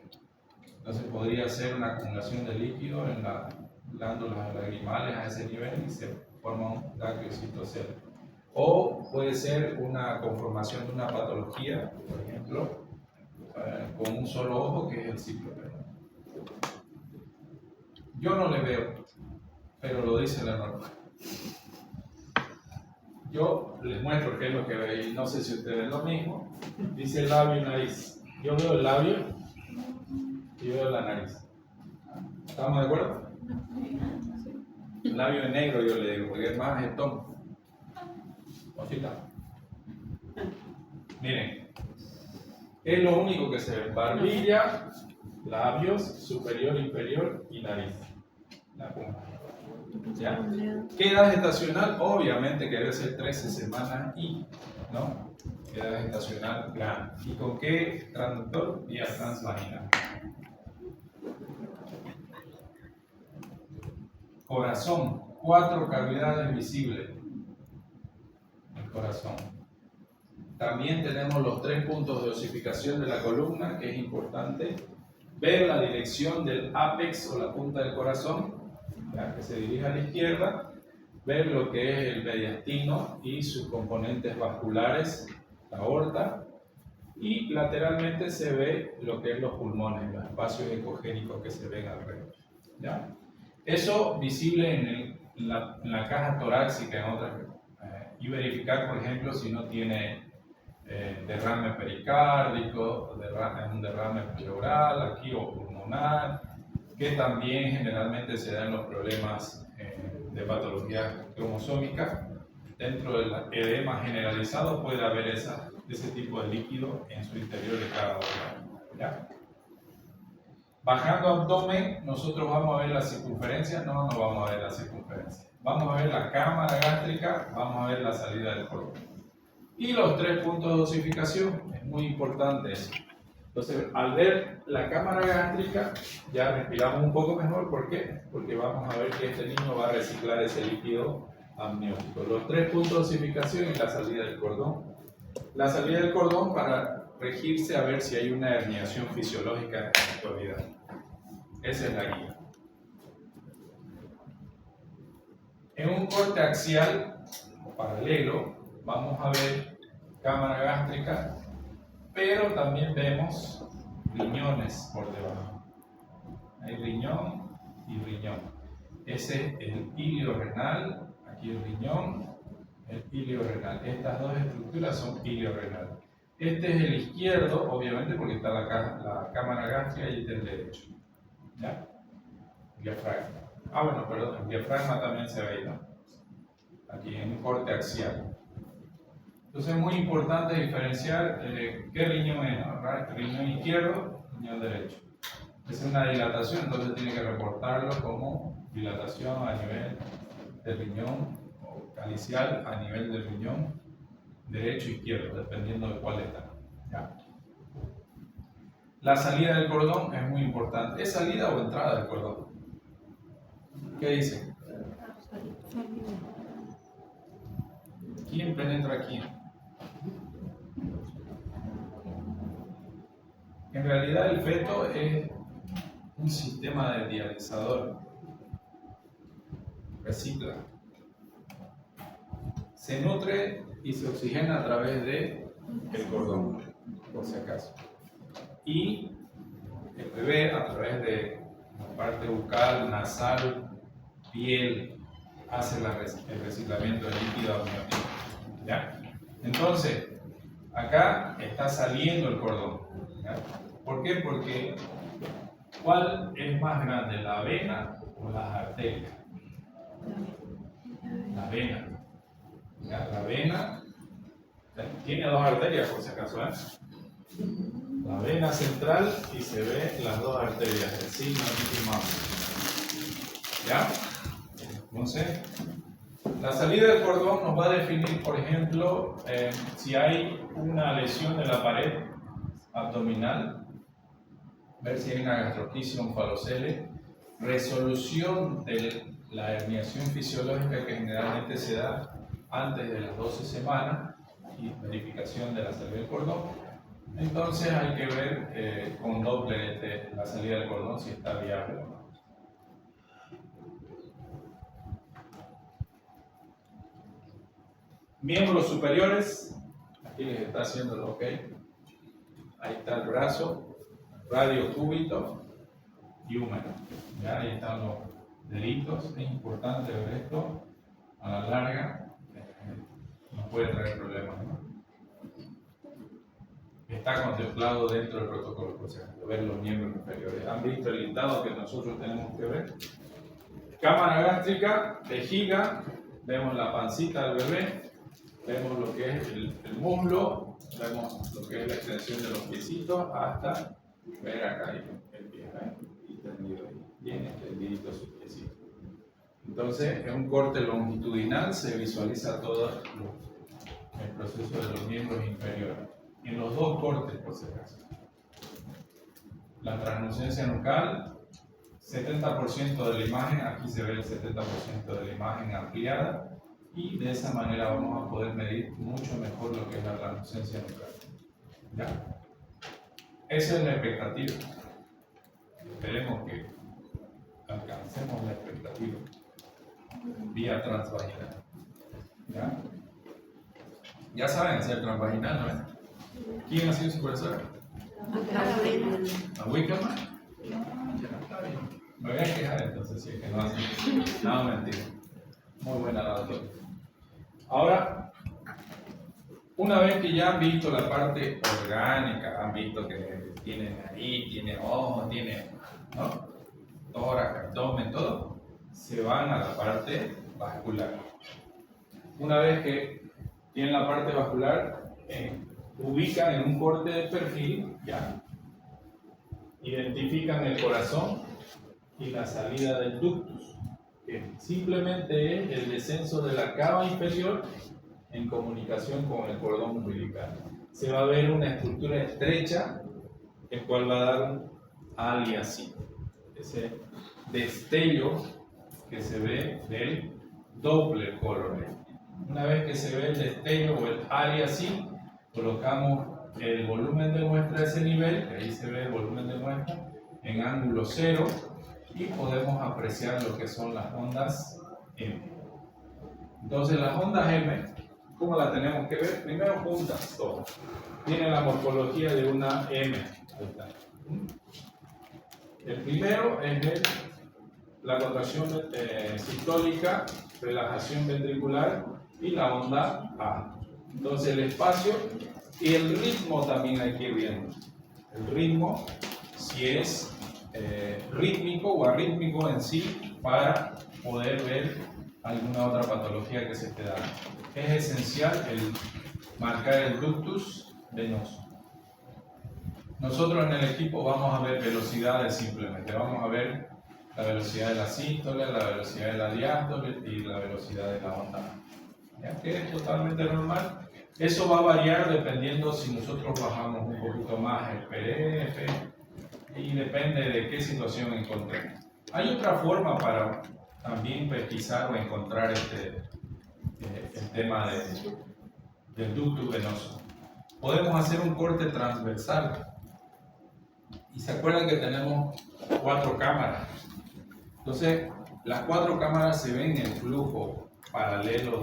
Entonces podría ser una acumulación de líquido en las glándulas lagrimales a ese nivel y se forma un dacryocistocele. O puede ser una conformación de una patología, por ejemplo, con un solo ojo, que es el cíclope. Yo no le veo, pero lo dice la norma. Yo les muestro qué es lo que ve y no sé si ustedes ven lo mismo. Dice labio y nariz. Yo veo el labio y veo la nariz. ¿Estamos de acuerdo? El labio es negro, yo le digo, porque es más jetón. Cosita. Miren, es lo único que se ve: barbilla, labios, superior, inferior y nariz. La punta. ¿Ya? ¿Qué edad gestacional? Obviamente que debe ser 13 semanas y, ¿no? Edad gestacional grande. ¿Y con qué transductor? Vía transvaginal. Corazón, 4 cavidades visibles. El corazón. También tenemos los 3 puntos de osificación de la columna, que es importante ver la dirección del ápex o la punta del corazón, ya que se dirige a la izquierda, ver lo que es el mediastino y sus componentes vasculares, la aorta, y lateralmente se ve lo que es los pulmones, los espacios ecogénicos que se ven alrededor. ¿Ya? Eso visible en la caja torácica, en otras, y verificar, por ejemplo, si no tiene derrame pericárdico, un derrame pleural aquí o pulmonar, que también generalmente se dan los problemas de patología cromosómica. Dentro del edema generalizado puede haber ese tipo de líquido en su interior de cada órgano. ¿Ya? Bajando abdomen, nosotros vamos a ver la circunferencia, no vamos a ver la circunferencia. Vamos a ver la cámara gástrica, vamos a ver la salida del cordón. Y los 3 puntos de osificación, es muy importante eso. Entonces, al ver la cámara gástrica, ya respiramos un poco mejor. ¿Por qué? Porque vamos a ver que este niño va a reciclar ese líquido amniótico. Los 3 puntos de osificación y la salida del cordón. La salida del cordón para regirse a ver si hay una herniación fisiológica en la actualidad. Esa es la guía. En un corte axial o paralelo, vamos a ver cámara gástrica, pero también vemos riñones por debajo. Hay riñón y riñón. Ese es el ilio-renal, aquí el riñón, el ilio-renal. Estas dos estructuras son ilio-renal. Este es el izquierdo, obviamente, porque está la cámara gástrica y este es el derecho. ¿Ya? Diafragma. Bueno, perdón, el diafragma también se ve ahí, ¿no? Aquí en un corte axial. Entonces es muy importante diferenciar qué riñón es, ¿no? Riñón izquierdo, riñón derecho. Es una dilatación, entonces tiene que reportarlo como dilatación a nivel del riñón o calicial a nivel del riñón derecho o izquierdo, dependiendo de cuál está. ¿Ya? La salida del cordón es muy importante. ¿Es salida o entrada del cordón? ¿Qué dice? ¿Quién penetra aquí? En realidad el feto es un sistema de dializador. Recicla. Se nutre y se oxigena a través del cordón, por si acaso. Y el bebé, a través de la parte bucal, nasal, piel, hace el reciclamiento del líquido amniótico. ¿Ya? Entonces, acá está saliendo el cordón. ¿Ya? ¿Por qué? Porque ¿cuál es más grande, la vena o las arterias? La vena. ¿Ya? La vena tiene 2 arterias, por si acaso, ¿eh? La vena central y se ve las 2 arterias, el signo epitimal. ¿Ya? Entonces, la salida del cordón nos va a definir, por ejemplo, si hay una lesión de la pared abdominal ver si hay una gastrosquisia, un falocele, resolución de la herniación fisiológica que generalmente se da antes de las 12 semanas y verificación de la salida del cordón. Entonces hay que ver con Doppler la salida del cordón si está viable o no. Miembros superiores, aquí les está haciendo el ok. Ahí está el brazo, radio cúbito y húmero. Ya ahí están los deditos. Es importante ver esto a la larga. Nos puede traer problemas, ¿no? Está contemplado dentro del protocolo, por ejemplo, ver los miembros inferiores. ¿Han visto el listado que nosotros tenemos que ver? Cámara gástrica, vejiga, vemos la pancita del bebé, vemos lo que es el muslo, vemos lo que es la extensión de los piecitos hasta ver acá el pie, ¿eh? Y tendido ahí, bien extendidito sus piecitos. Entonces, en un corte longitudinal se visualiza todo el proceso de los miembros inferiores. En los dos cortes, por si acaso. La translucencia nucal, 70% de la imagen, aquí se ve el 70% de la imagen ampliada, y de esa manera vamos a poder medir mucho mejor lo que es la translucencia nucal. ¿Ya? Esa es la expectativa. Esperemos que alcancemos la expectativa vía transvaginal. ¿Ya? Ya saben hacer transvaginal, ¿no? ¿Quién ha sido su profesora? ¿A Wickerman? Está bien. Me voy a quejar entonces si es que no hace. No, mentira. Muy buena la doctora. Ahora, una vez que ya han visto la parte orgánica, han visto que tiene nariz, tiene ojos, tiene, ¿no?, tórax, abdomen, todo, se van a la parte vascular. Una vez que tienen la parte vascular, ubican en un corte de perfil, ya, identifican el corazón y la salida del ductus, que simplemente es el descenso de la cava inferior en comunicación con el cordón umbilical. Se va a ver una estructura estrecha, el cual va a dar un aliasí, ese destello que se ve del Doppler color. Una vez que se ve el destello o el aliasí, colocamos el volumen de muestra a ese nivel, que ahí se ve el volumen de muestra, en ángulo cero, y podemos apreciar lo que son las ondas M. Entonces las ondas M, ¿cómo las tenemos que ver? Primero juntas todas. Tienen la morfología de una M. Ahí está. El primero es la contracción sistólica, relajación ventricular y la onda A. Entonces el espacio y el ritmo también hay que ir viendo. El ritmo, si es rítmico o arrítmico en sí, para poder ver alguna otra patología que se esté dando. Es esencial el marcar el ductus venoso. Nosotros en el equipo vamos a ver velocidades simplemente. Vamos a ver la velocidad de la sístole, la velocidad de la diástole y la velocidad de la onda. ¿Ya? Que es totalmente normal. Eso va a variar dependiendo si nosotros bajamos un poquito más el PRF y depende de qué situación encontremos. Hay otra forma para también pesquisar o encontrar el tema del ductus venoso. Podemos hacer un corte transversal. Y se acuerdan que tenemos 4 cámaras. Entonces, las 4 cámaras se ven en el flujo paralelo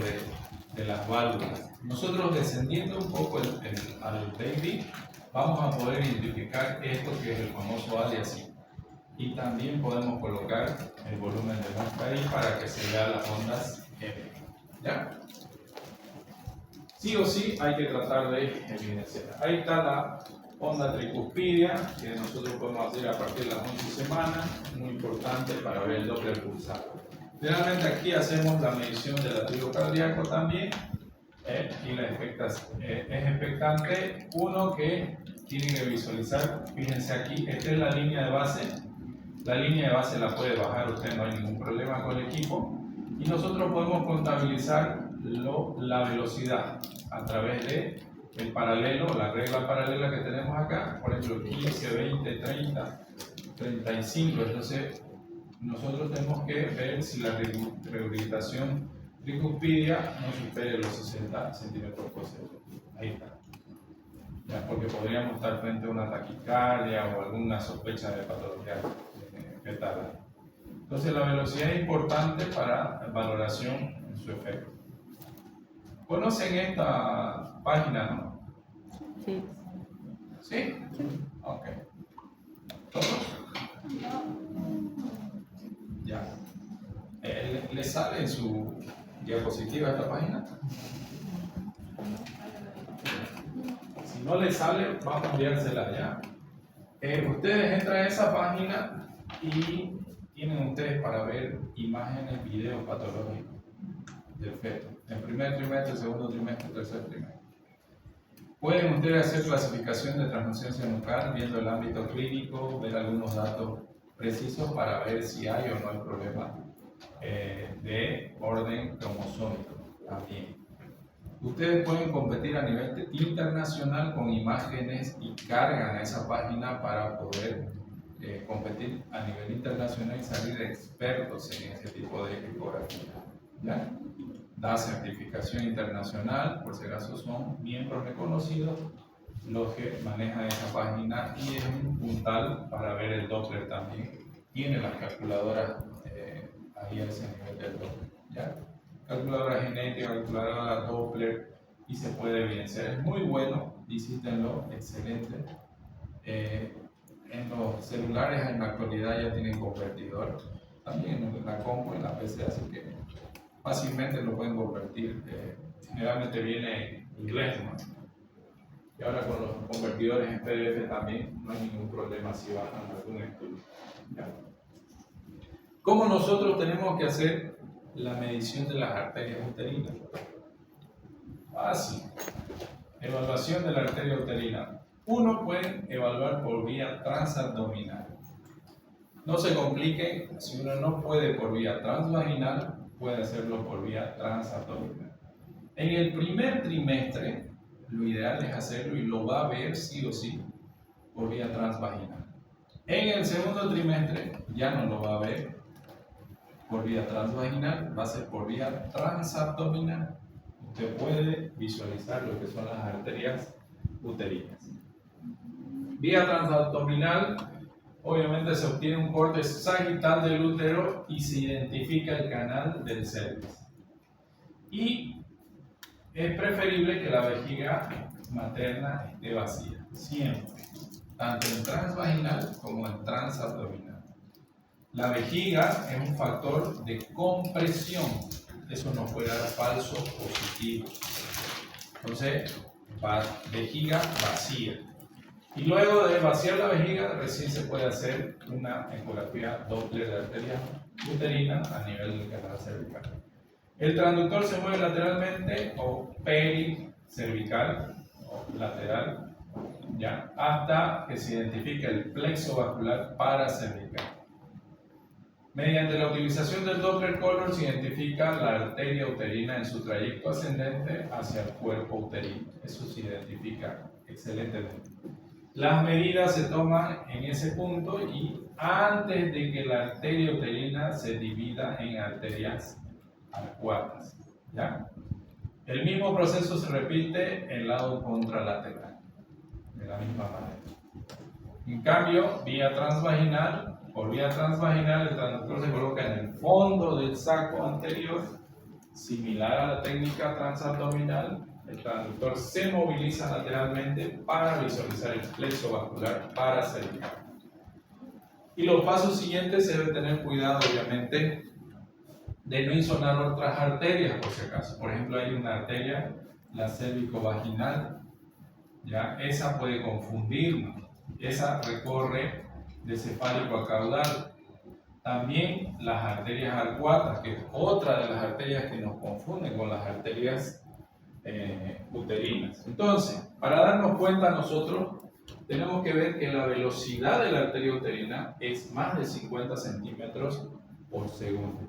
de las válvulas. Nosotros descendiendo un poco al baby, vamos a poder identificar esto que es el famoso aliasí. Y también podemos colocar el volumen de muestra ahí para que se vean las ondas M. ¿Ya? Sí o sí hay que tratar de evidenciar. Ahí está la onda tricuspidia que nosotros podemos hacer a partir de las 11 semanas, muy importante para ver el Doppler pulsado. Realmente aquí hacemos la medición del latido cardíaco también, y es expectante. Uno que tiene que visualizar, fíjense aquí, esta es la línea de base. La línea de base la puede bajar usted, no hay ningún problema con el equipo. Y nosotros podemos contabilizar la velocidad a través de el paralelo, la regla paralela que tenemos acá, por ejemplo 15, 20, 30, 35, entonces nosotros tenemos que ver si la regurgitación tricuspidia no supere los 60 centímetros por segundo. Ahí está. Ya, porque podríamos estar frente a una taquicardia o alguna sospecha de patología fetal. Entonces la velocidad es importante para valoración en su efecto. ¿Conocen esta página, no? Sí. ¿Sí? Ok. ¿Todos? Ya. ¿Le sale en su diapositiva esta página? Si no le sale, vamos a enviársela ya. Ustedes entran a esa página y tienen ustedes para ver imágenes, videos patológicos del feto. En primer trimestre, segundo trimestre, tercer trimestre. Pueden ustedes hacer clasificación de translucencia nuclear viendo el ámbito clínico, ver algunos datos precisos para ver si hay o no hay problema de orden cromosómico también. Ustedes pueden competir a nivel internacional con imágenes y cargan a esa página para poder competir a nivel internacional y salir expertos en ese tipo de ecografía. ¿Ya? Da certificación internacional, por si acaso son miembros reconocidos los que manejan esa página y es un puntal para ver el Doppler también. Tiene las calculadoras ahí a ese nivel del Doppler. ¿Ya? Calculadora genética, calculadora Doppler y se puede evidenciar. Es muy bueno, visítenlo, excelente. En los celulares en la actualidad ya tienen convertidor, también en la compu, en la PC, así que fácilmente lo pueden convertir. Generalmente viene en inglés, ¿no? Y ahora con los convertidores en PDF también no hay ningún problema si bajan algún estudio. ¿Ya? ¿Cómo nosotros tenemos que hacer la medición de las arterias uterinas? Fácil. Evaluación de la arteria uterina. Uno puede evaluar por vía transabdominal. No se compliquen, si uno no puede por vía transvaginal, puede hacerlo por vía transabdominal. En el primer trimestre, lo ideal es hacerlo y lo va a ver sí o sí por vía transvaginal. En el segundo trimestre ya no lo va a ver por vía transvaginal, va a ser por vía transabdominal. Usted puede visualizar lo que son las arterias uterinas. Vía transabdominal, obviamente se obtiene un corte sagital del útero y se identifica el canal del cervix. Y es preferible que la vejiga materna esté vacía, siempre, tanto en transvaginal como en transabdominal. La vejiga es un factor de compresión, eso nos puede dar falso positivo. Entonces, vejiga vacía. Y luego de vaciar la vejiga, recién se puede hacer una ecografía Doppler de arteria uterina a nivel del canal cervical. El transductor se mueve lateralmente o pericervical o lateral, ¿ya? Hasta que se identifique el plexo vascular paracervical. Mediante la utilización del Doppler color se identifica la arteria uterina en su trayecto ascendente hacia el cuerpo uterino. Eso se identifica excelentemente. Las medidas se toman en ese punto y antes de que la arteria uterina se divida en arterias arcuatas. ¿Ya? El mismo proceso se repite en el lado contralateral, de la misma manera. En cambio, por vía transvaginal, el transductor se coloca en el fondo del saco anterior, similar a la técnica transabdominal. El transductor se moviliza lateralmente para visualizar el plexo vascular paracervical. Y los pasos siguientes se debe tener cuidado, obviamente, de no insonar otras arterias, por si acaso. Por ejemplo, hay una arteria, la cérvico-vaginal, ¿ya? Esa puede confundirnos. Esa recorre de cefálico a caudal. También las arterias arcuatas, que es otra de las arterias que nos confunden con las arterias uterinas. Entonces, para darnos cuenta nosotros, tenemos que ver que la velocidad de la arteria uterina es más de 50 centímetros por segundo.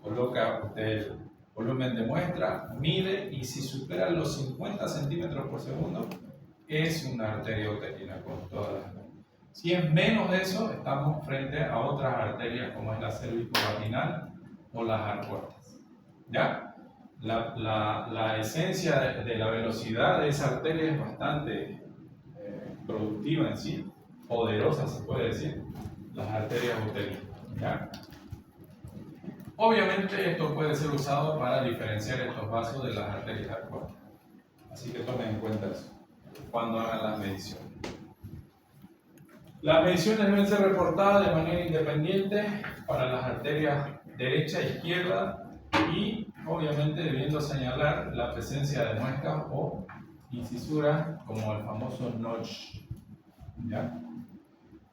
Coloca usted volumen de muestra, mide y si supera los 50 centímetros por segundo, es una arteria uterina con todas las normas. Si es menos de eso, estamos frente a otras arterias como es la cervicovaginal o las arcuatas. ¿Ya? La esencia de la velocidad de esa arteria es bastante productiva en sí, poderosa se puede decir, las arterias uterinas. ¿Ya? Obviamente esto puede ser usado para diferenciar estos vasos de las arterias arcuatas. Así que tomen en cuenta eso cuando hagan las mediciones. Las mediciones deben ser reportadas de manera independiente para las arterias derecha e izquierda y obviamente debiendo señalar la presencia de muescas o incisuras como el famoso notch. ¿Ya?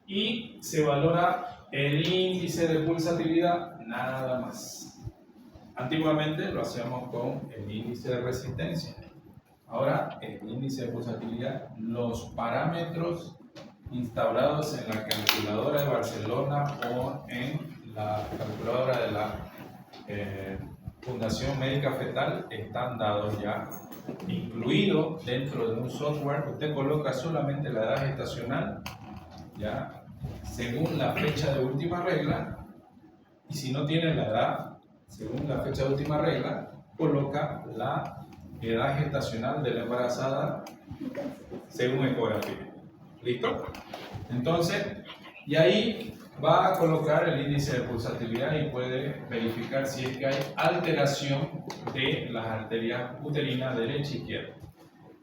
Y se valora el índice de pulsatividad nada más. Antiguamente lo hacíamos con el índice de resistencia. Ahora el índice de pulsatividad, los parámetros instaurados en la calculadora de Barcelona o en la calculadora de la Fundación Médica Fetal están dados ya, incluido dentro de un software. Usted coloca solamente la edad gestacional, ya, según la fecha de última regla, y si no tiene la edad según la fecha de última regla, coloca la edad gestacional de la embarazada según ecografía. ¿Listo? Entonces, y ahí va a colocar el índice de pulsatividad y puede verificar si es que hay alteración de las arterias uterinas derecha e izquierda.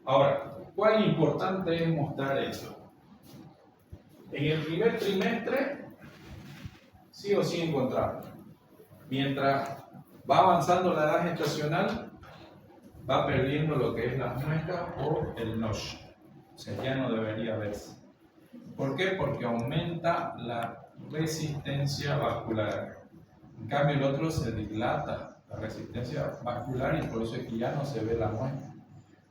Ahora, ¿cuán importante es mostrar esto? En el primer trimestre, sí o sí encontramos. Mientras va avanzando la edad gestacional, va perdiendo lo que es la muesca o el notch. O sea, ya no debería verse. ¿Por qué? Porque aumenta la resistencia vascular. En cambio, el otro se dilata la resistencia vascular y por eso es que ya no se ve la muesca.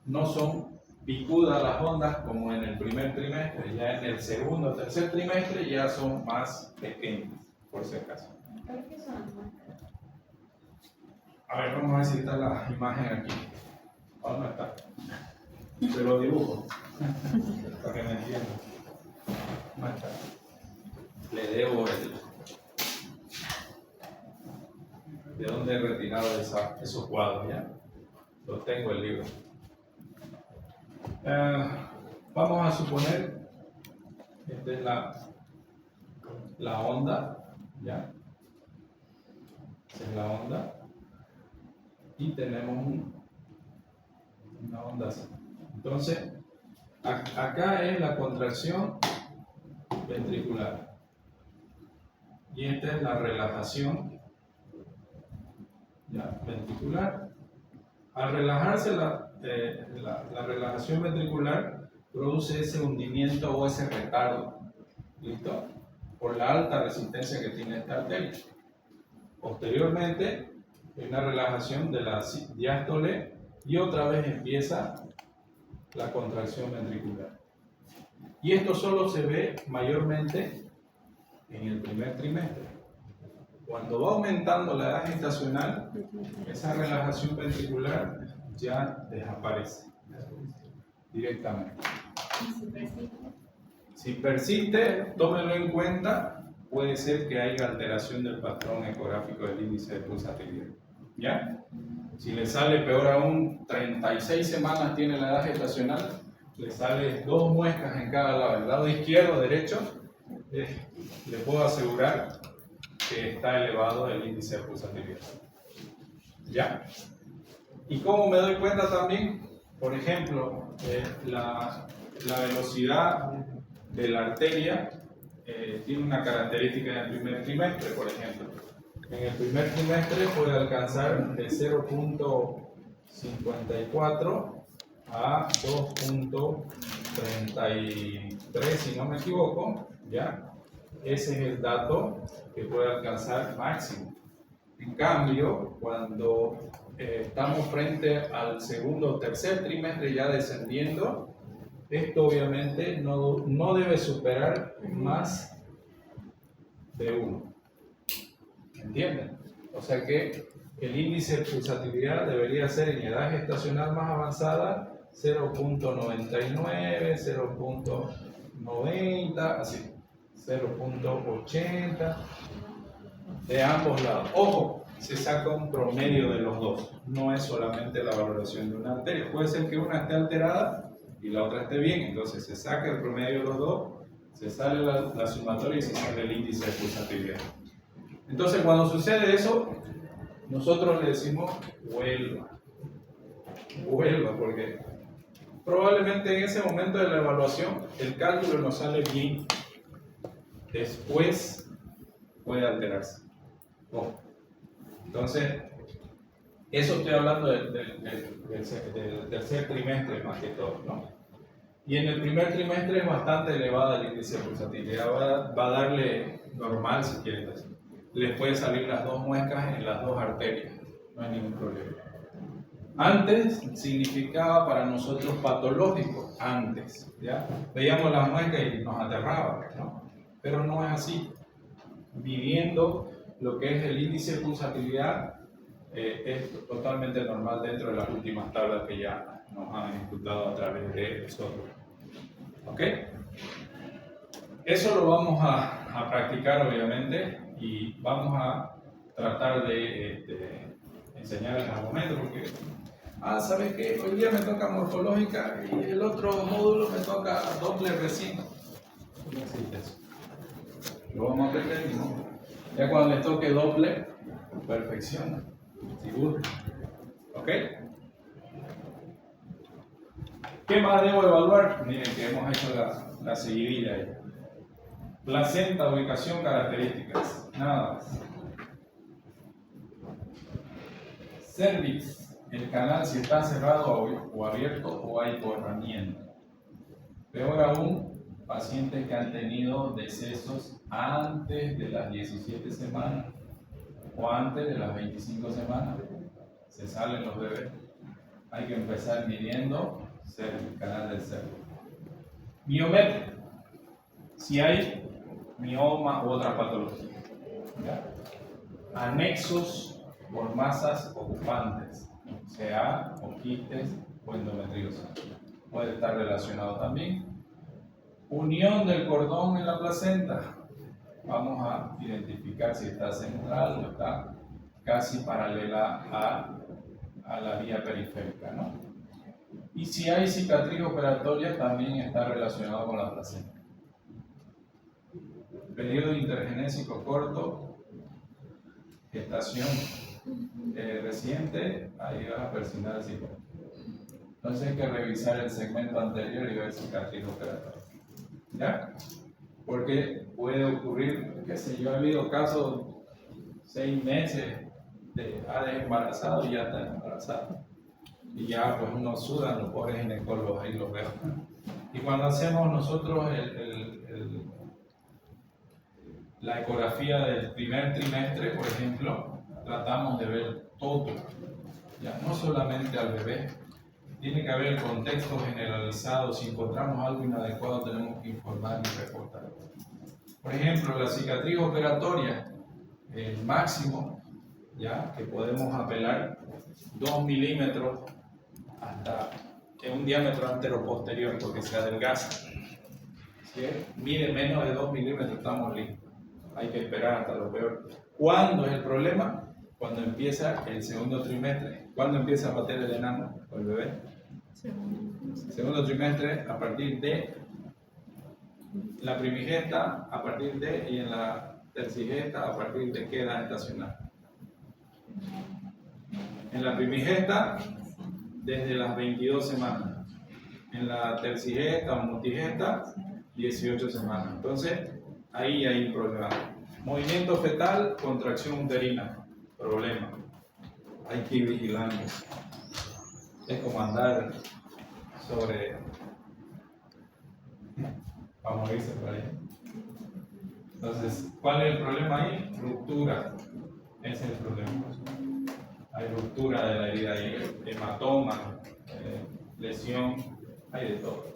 No son picudas las ondas como en el primer trimestre, ya en el segundo o tercer trimestre ya son más pequeñas, por si acaso. ¿Por qué son las muestras? A ver, vamos a ver si está la imagen aquí. ¿Dónde está? Se lo dibujo para que me entiendan. ¿Dónde está? Le debo de dónde he retirado esos cuadros, ¿ya? Los tengo el libro. Vamos a suponer, esta es la onda, ¿ya? Esta es la onda. Y tenemos una onda así. Entonces, acá es la contracción ventricular. Y esta es la relajación, ¿ya? Ventricular. Al relajarse la relajación ventricular produce ese hundimiento o ese retardo, ¿listo? Por la alta resistencia que tiene esta arteria. Posteriormente, hay una relajación de la diástole y otra vez empieza la contracción ventricular. Y esto solo se ve mayormente en el primer trimestre. Cuando va aumentando la edad gestacional, esa relajación ventricular ya desaparece directamente. Si persiste, tómenlo en cuenta, puede ser que haya alteración del patrón ecográfico del índice de pulsatividad. ¿Ya? Si le sale peor aún, 36 semanas tiene la edad gestacional, le sale 2 muescas en cada lado, el lado izquierdo, derecho, le puedo asegurar que está elevado el índice de pulsatividad. ¿Ya? ¿Y cómo me doy cuenta también? Por ejemplo, la velocidad de la arteria tiene una característica en el primer trimestre, por ejemplo. En el primer trimestre puede alcanzar de 0.54 a 2.33, si no me equivoco, ¿ya? Ese es el dato que puede alcanzar máximo. En cambio, cuando estamos frente al segundo o tercer trimestre ya descendiendo, esto obviamente no debe superar más de 1. ¿Entienden? O sea que el índice de pulsatividad debería ser en edad gestacional más avanzada 0.99, 0.90, así, 0.80 de ambos lados. Ojo, se saca un promedio de los dos, no es solamente la valoración de una arteria. Puede ser que una esté alterada y la otra esté bien, entonces se saca el promedio de los dos, se sale la sumatoria y se sale el índice de pulsatividad. Entonces, cuando sucede eso, nosotros le decimos vuelva, porque probablemente en ese momento de la evaluación el cálculo nos sale bien, después puede alterarse. Ojo. Entonces, eso estoy hablando del tercer trimestre más que todo, ¿no? Y en el primer trimestre es bastante elevada el índice de pulsatividad, va a darle normal si quieren decir. Les puede salir las dos muescas en las dos arterias, no hay ningún problema. Antes significaba para nosotros patológico, antes, ¿ya? Veíamos las muescas y nos aterraba, ¿no? Pero no es así. Viviendo lo que es el índice de pulsatividad, es totalmente normal dentro de las últimas tablas que ya nos han ejecutado a través de software. ¿Ok? Eso lo vamos a practicar obviamente y vamos a tratar de enseñarles al momento porque, ¿sabes qué? Hoy día me toca morfológica y el otro módulo me toca Doppler recién. No existe eso. Lo vamos a aprender, ¿no? Ya cuando les toque Doppler, perfecciona, seguro. ¿Ok? ¿Qué más debo evaluar? Miren que hemos hecho la seguidilla ahí. Placenta, ubicación, características. Nada más. Cervix, el canal si está cerrado o abierto o hay borramiento. Peor aún, pacientes que han tenido decesos antes de las 17 semanas o antes de las 25 semanas. Se salen los bebés. Hay que empezar midiendo el canal del cervix. Miometría. Si hay mioma u otra patología. ¿Ya? Anexos por masas ocupantes, sea o quistes o endometriosis. Puede estar relacionado también. Unión del cordón en la placenta. Vamos a identificar si está central o está casi paralela a la vía periférica, ¿no? Y si hay cicatriz operatoria, también está relacionado con la placenta. Periodo intergenésico corto, gestación reciente, ahí vas a persignar el cicatriz. Entonces hay que revisar el segmento anterior y ver cicatriz operatoria. ¿Ya? Porque puede ocurrir, qué sé yo, he habido casos 6 meses de embarazado y ya está embarazado. Y ya pues uno suda, los pobres ginecólogos ahí los veo. Y cuando hacemos nosotros la ecografía del primer trimestre, por ejemplo, tratamos de ver todo, ya no solamente al bebé. Tiene que haber el contexto generalizado. Si encontramos algo inadecuado, tenemos que informar y reportar. Por ejemplo, la cicatriz operatoria, el máximo ya que podemos apelar 2 milímetros hasta un diámetro antero-posterior, porque se adelgaza. Si mide menos de 2 milímetros, estamos listos. Hay que esperar hasta lo peor. ¿Cuándo es el problema? Cuando empieza el segundo trimestre. ¿Cuándo empieza a bater el enano o el bebé? Segundo trimestre, a partir de la primigesta, a partir de, y en la tercigesta, a partir de qué edad estacional. En la primigesta, desde las 22 semanas. En la tercigesta o multigesta, 18 semanas. Entonces, ahí hay un problema. Movimiento fetal, contracción uterina. Problema. Hay que ir vigilando. Es como andar sobre, para morirse por ahí. Entonces, ¿cuál es el problema ahí? Ruptura. Ese es el problema. Hay ruptura de la herida, hay hematoma, lesión, hay de todo.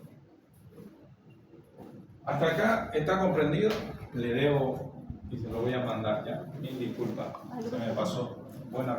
Hasta acá está comprendido. Le debo y se lo voy a mandar ya. Mil disculpas, se me pasó. Buena